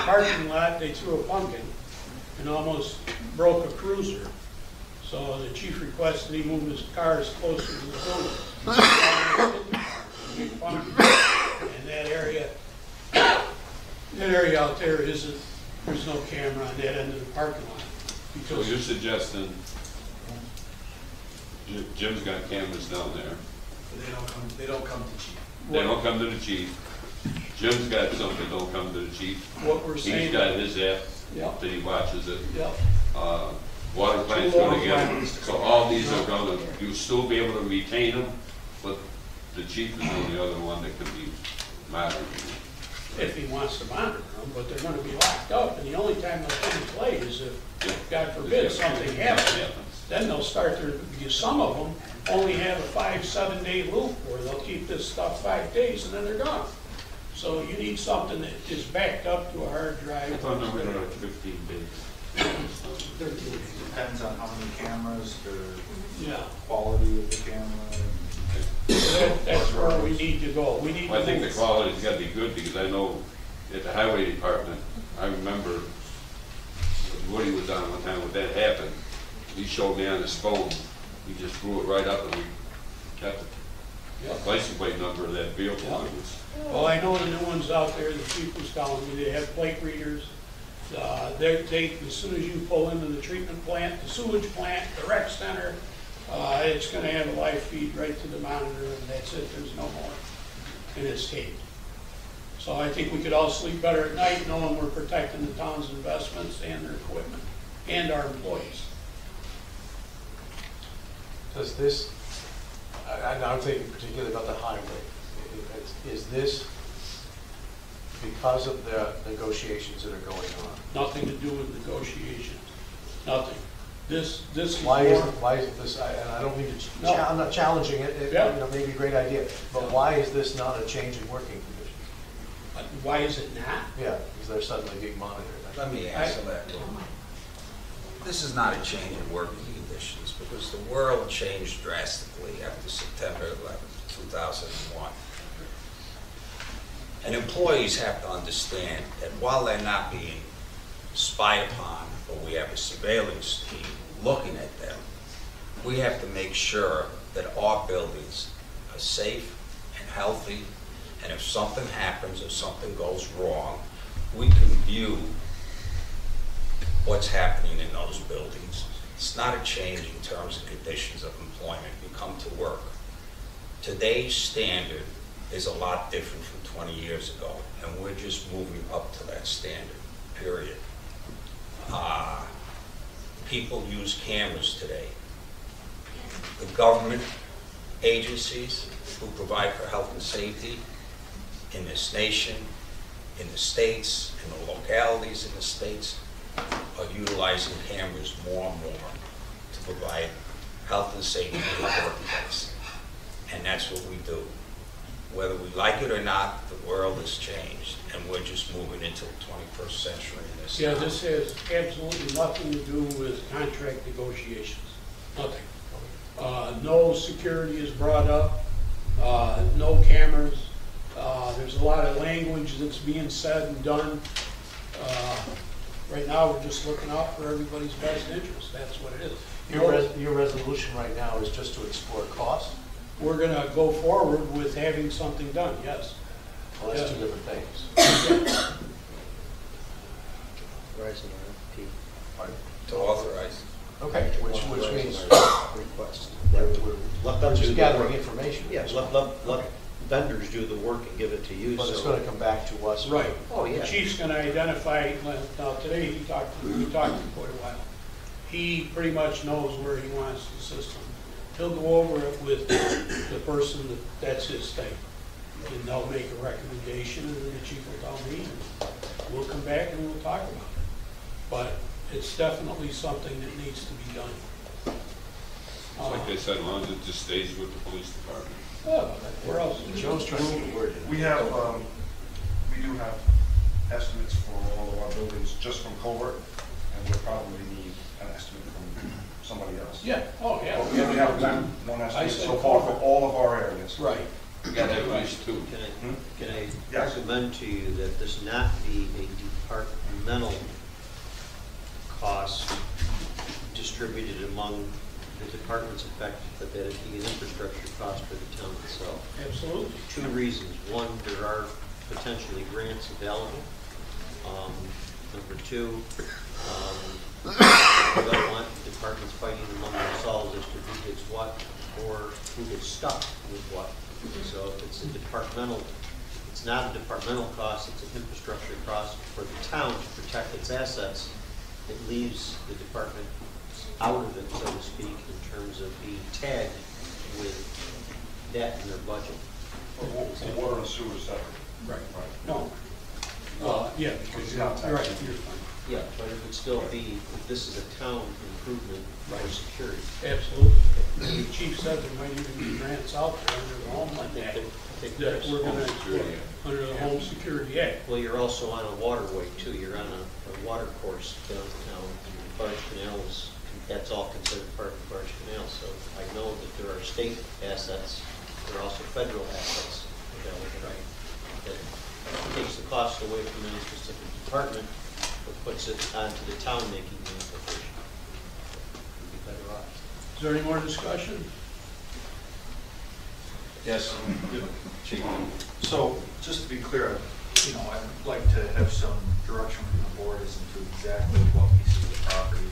parking lot, they threw a pumpkin and almost broke a cruiser. So the chief requested he move his cars closer to the building. Big pumpkin. And that area out there isn't, there's no camera on that end of the parking lot. So Because you're suggesting Jim's got cameras down there. They don't come to chief. They don't come to the chief. Jim's got some that don't come to the chief. what we're saying. He's got his app Yep, that he watches it. yep. Water plant's gonna get them. So all these are gonna, you'll still be able to retain them, but the chief is the only other one that can be monitored. If he wants to monitor them, but they're gonna be locked up, and the only time they'll come to play is if, God forbid, something happens. Then they'll start their, because some of them only have a 5-7 day loop where they'll keep this stuff 5 days and then they're gone. So you need something that is backed up to a hard drive. I thought we were at 15 days. Depends on how many cameras, Yeah, quality of the camera. that's where we need to go. We need I to think the move. quality's gotta be good, because I know at the highway department, I remember Woody was on one time when that happened. He showed me on his phone, he just drew it right up and we kept the Yep. license plate number of that vehicle. Yep. It was- Well, I know the new ones out there, the chief was telling me, they have plate readers. As soon as you pull into the treatment plant, the sewage plant, the rec center, it's gonna have a live feed right to the monitor, and that's it, there's no more. And it's taped. So I think we could all sleep better at night knowing we're protecting the town's investments and their equipment, and our employees. Does this, and I'm thinking particularly about the highway, is this because of the negotiations that are going on? Nothing to do with negotiations, nothing. This is Why more. isn't this, and I don't mean to, No. I'm not challenging it, Yeah. you know, maybe a great idea, but why is this not a change in working conditions? Why is it not? Yeah, because they're suddenly being monitored. Let me answer that. This is not a change in working conditions, because the world changed drastically after September 11th, 2001. And employees have to understand that while they're not being spied upon, or we have a surveillance team looking at them, we have to make sure that our buildings are safe and healthy, and if something happens or something goes wrong, we can view what's happening in those buildings. It's not a change in terms and conditions of employment. You come to work. Today's standard is a lot different from 20 years ago, and we're just moving up to that standard, period. People use cameras today. The government agencies who provide for health and safety in this nation, in the states, in the localities in the states, are utilizing cameras more and more to provide health and safety in the workplace. And that's what we do. Whether we like it or not, the world has changed, and we're just moving into the 21st century in this Yeah, town. this has absolutely nothing to do with contract negotiations, nothing. No security is brought up, no cameras. There's a lot of language that's being said and done. Right now, we're just looking out for everybody's best interest, that's what it is. Your resolution right now is just to explore cost? We're gonna go forward with having something done, yes. Well, that's two Yeah. different things. Rising RFP. To authorize. Okay, which means, Request. we're just gathering information. Yeah, let vendors do the work and give it to you, But it's so. gonna come back to us. Right. Oh, The yeah. chief's gonna identify, now today we talked for quite a while. He pretty much knows where he wants the system. He'll go over it with the person that's his thing. And they'll make a recommendation, and then the chief will tell me, and we'll come back and we'll talk about it. But it's definitely something that needs to be done. Like I said, as long as it just stays with the police department. Where else? Joe's trying to get a word in. We have, we do have estimates for all of our buildings just from Covert, and we'll probably need an estimate from somebody else. Yeah, oh, yeah. But we only have one I estimate said so far for Covert. all of our areas. Right. We got at least two. Can I Yes. recommend to you that this not be a departmental cost distributed among the departments affected, but that it be an infrastructure cost for the town itself? Absolutely. Two reasons. One, there are potentially grants available. Number two, we don't want departments fighting among themselves as to who gets what or who gets stuck with what. So if it's a departmental, it's not a departmental cost, it's an infrastructure cost for the town to protect its assets. It leaves the department out of it, so to speak, in terms of being tagged with debt in their budget. Water and sewer separate. Right. Right. No. Yeah, because you're Not right, taxed. you're fine. Yeah, but it would still be, if this is a town improvement for security. Absolutely. The chief said there might even be grants out there under the Homeland Act that we're gonna, under the Home Security Act. Well, you're also on a waterway too, you're on a water course downtown, and Barge Canal is, that's all considered part of Barge Canal, so I know that there are state assets, there are also federal assets available, right? That takes the cost away from any specific department, but puts it onto the town making the application. We'd be better off. Is there any more discussion? Yes. Chief. So, just to be clear, I'd like to have some direction from the board as to exactly what pieces of property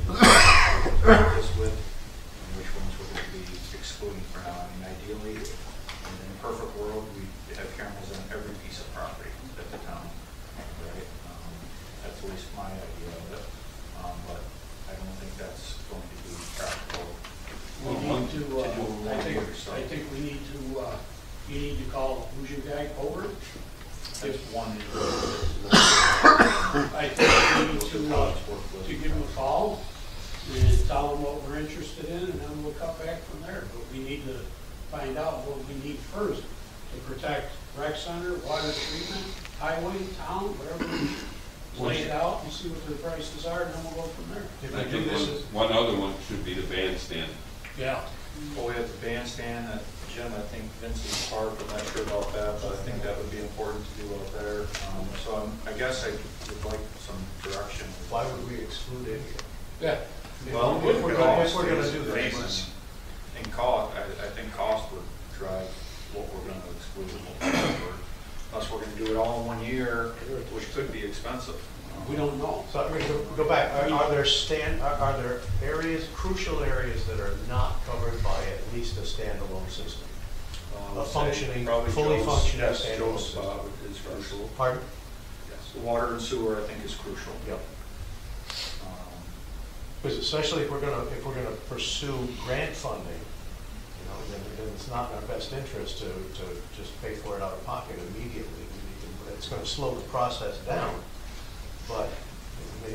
we're going to be this with, and which ones we're going to be excluding for now. I mean, ideally, in a perfect world, we have cameras on every piece of property at the town, right? That's at least my idea of it, but I don't think that's going to be practical. We need to, I think we need to, you need to call, who's your guy, over? That's one. I think we need to give him a call and tell him what we're interested in, and then we'll cut back from there. But we need to find out what we need first to protect rec center, water treatment, highway, town, whatever. Lay it out and see what their prices are, and then we'll go from there. I think one other one should be the bandstand. Yeah. Well, we have the bandstand at Jim, I think Vincent's Park, I'm not sure about that, but I think that would be important to do out there. So I guess I would like some direction. Why would we exclude it? Yeah. Well, if we're gonna do that. Basis and cost, I think cost would drive what we're gonna exclude. Unless we're gonna do it all in 1 year, which could be expensive. We don't know. So I'm going to go back. Are there areas, crucial areas that are not covered by at least a standalone system? A functioning, fully functioning standalone Joe's system. spot is crucial. Pardon? Yes, water and sewer, I think, is crucial. Yep. Because especially if we're gonna pursue grant funding, then it's not in our best interest to just pay for it out of pocket immediately. It's going to slow the process down, but we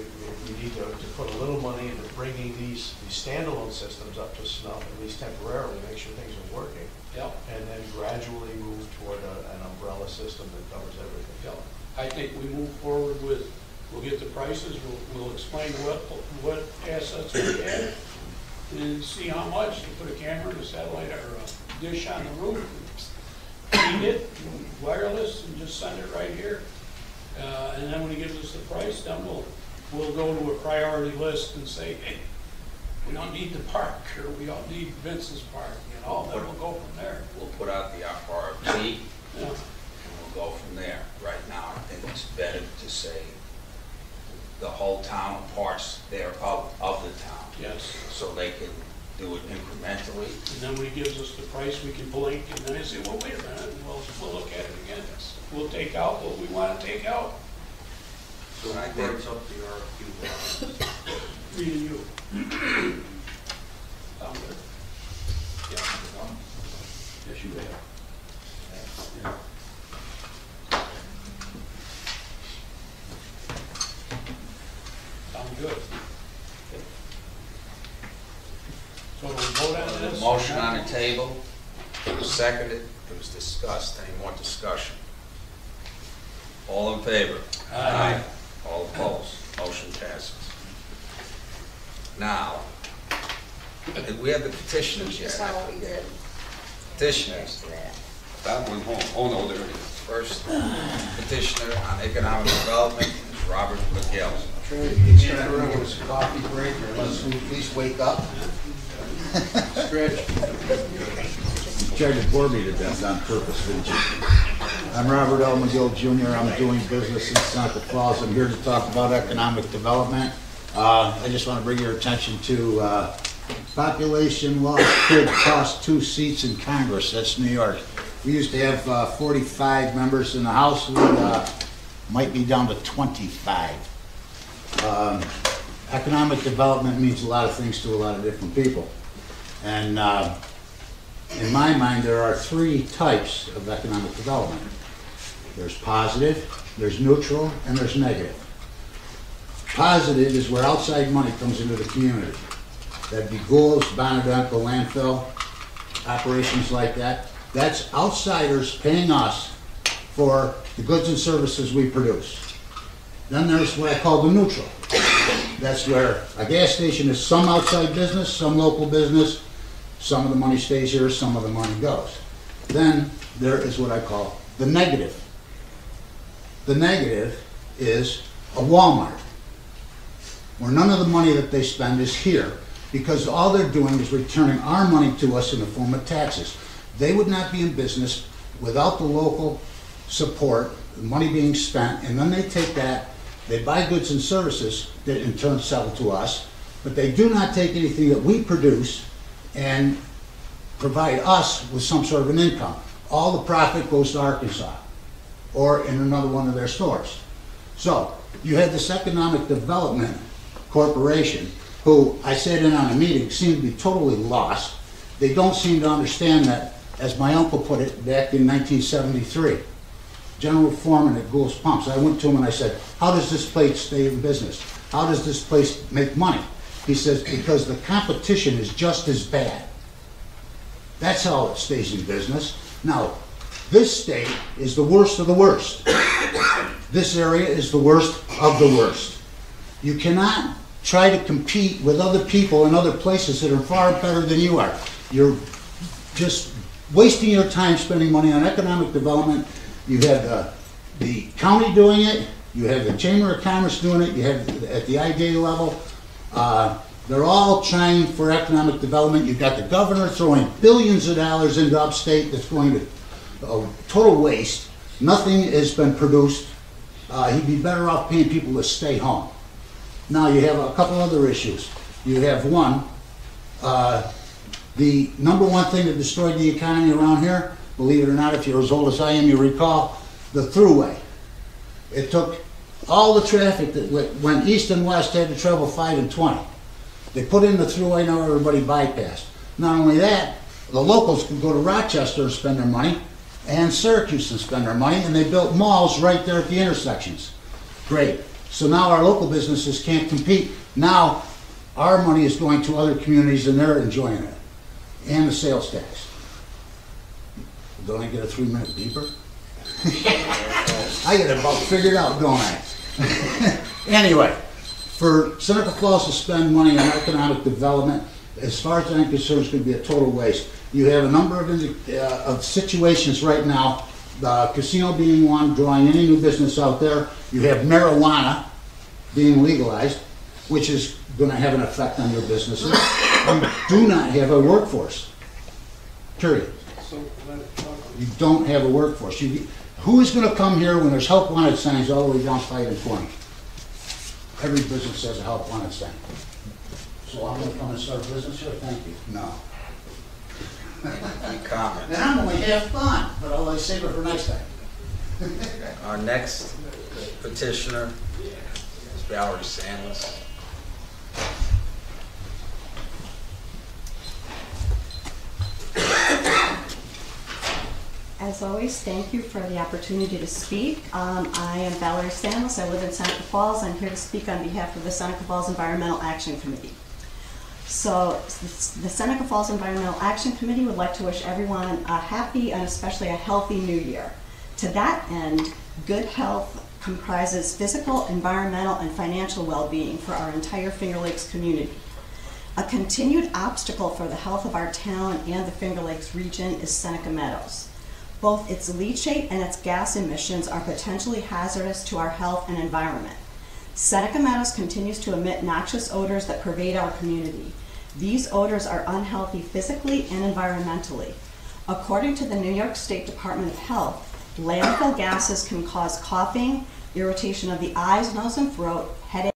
need to put a little money into bringing these standalone systems up to snuff, at least temporarily, make sure things are working. Yep. And then gradually move toward an umbrella system that covers everything. Yep. I think we move forward with, we'll get the prices, we'll explain what assets we have, and see how much, to put a camera and a satellite or a dish on the roof, feed it, wireless, and just send it right here. And then when he gives us the price, then we'll go to a priority list and say, hey, we don't need the park, or we don't need Vincent's Park, you know, then we'll go from there. We'll put out the RFP, Yeah. and we'll go from there. Right now, I think it's better to say the whole town or parts thereof of the town, Yes. so they can do it incrementally. And then when he gives us the price, we can blink, and then I say, well, wait a minute, and we'll look at it again. We'll take out what we want to take out. So I who think- brings up the RFQ? Me and you. Sound good? Yeah. Yes, you have. Yeah. Sound good. So we'll vote on There's this? a motion on the table, it was seconded, it was discussed. Any more discussion? All in favor? Aye. All opposed? Motion passes. Now, we have the petitioners yet. That's how we did. Petitioners. That one home, oh no, there it is. First petitioner on economic development is Robert McGill. It's a coffee break, or let's at least wake up. You tried to bore me to death on purpose, didn't you? I'm Robert L. McGill Jr. I'm doing business in Seneca Falls. I'm here to talk about economic development. I just want to bring your attention to population loss could cost 2 seats in Congress. That's New York. We used to have 45 members in the House. We might be down to 25. Economic development means a lot of things to a lot of different people. And in my mind, there are 3 types of economic development. There's positive, there's neutral, and there's negative. Positive is where outside money comes into the community. That'd be ghouls, Bonneville, landfill, operations like that. That's outsiders paying us for the goods and services we produce. Then there's what I call the neutral. That's where a gas station is some outside business, some local business, some of the money stays here, some of the money goes. Then there is what I call the negative. The negative is a Walmart, where none of the money that they spend is here, because all they're doing is returning our money to us in the form of taxes. They would not be in business without the local support, the money being spent, and then they take that, they buy goods and services that in turn sell to us, but they do not take anything that we produce and provide us with some sort of an income. All the profit goes to Arkansas or in another one of their stores. So you have this economic development corporation who I sat in on a meeting seem to be totally lost. They don't seem to understand that, as my uncle put it back in 1973, General Foreman at Gould's Pumps. I went to him and I said, how does this place stay in business? How does this place make money? He says, because the competition is just as bad. That's how it stays in business. Now, this state is the worst of the worst. This area is the worst of the worst. You cannot try to compete with other people in other places that are far better than you are. You're just wasting your time spending money on economic development. You have the county doing it, you have the Chamber of Commerce doing it, you have at the IDA level. They're all trying for economic development. You've got the governor throwing billions of dollars into upstate that's going to total waste. Nothing has been produced. He'd be better off paying people to stay home. Now you have a couple other issues. You have one, the number one thing that destroyed the economy around here, believe it or not, if you're as old as I am, you recall, the thruway. It took all the traffic that went east and west had to travel 5 and 20. They put in the thruway, now everybody bypassed. Not only that, the locals could go to Rochester and spend their money, and Syracuse and spend their money, and they built malls right there at the intersections. Great. So now our local businesses can't compete. Now our money is going to other communities and they're enjoying it. And the sales tax. Don't I get a 3-minute beeper? I get it about figured out, don't I? Anyway, for Seneca Falls to spend money on economic development, as far as I'm concerned, it's going to be a total waste. You have a number of situations right now, the casino being one, drawing any new business out there. You have marijuana being legalized. which is going to have an effect on your businesses. You do not have a workforce, period. You don't have a workforce. Who is going to come here when there's help wanted signs all the way down 5 and 20? Every business has a help wanted sign. So I'm going to come and start a business here? Thank you. No. Any comments? And I'm only half done, but I'll save it for next time. Our next petitioner is Valerie Sanders. As always, thank you for the opportunity to speak. I am Valerie Stanless. I live in Seneca Falls. I'm here to speak on behalf of the Seneca Falls Environmental Action Committee. So the Seneca Falls Environmental Action Committee would like to wish everyone a happy and especially a healthy new year. To that end, good health comprises physical, environmental, and financial well-being for our entire Finger Lakes community. A continued obstacle for the health of our town and the Finger Lakes region is Seneca Meadows. Both its leachate and its gas emissions are potentially hazardous to our health and environment. Seneca Meadows continues to emit noxious odors that pervade our community. These odors are unhealthy physically and environmentally. According to the New York State Department of Health, landfill gases can cause coughing, irritation of the eyes, nose, and throat, headache,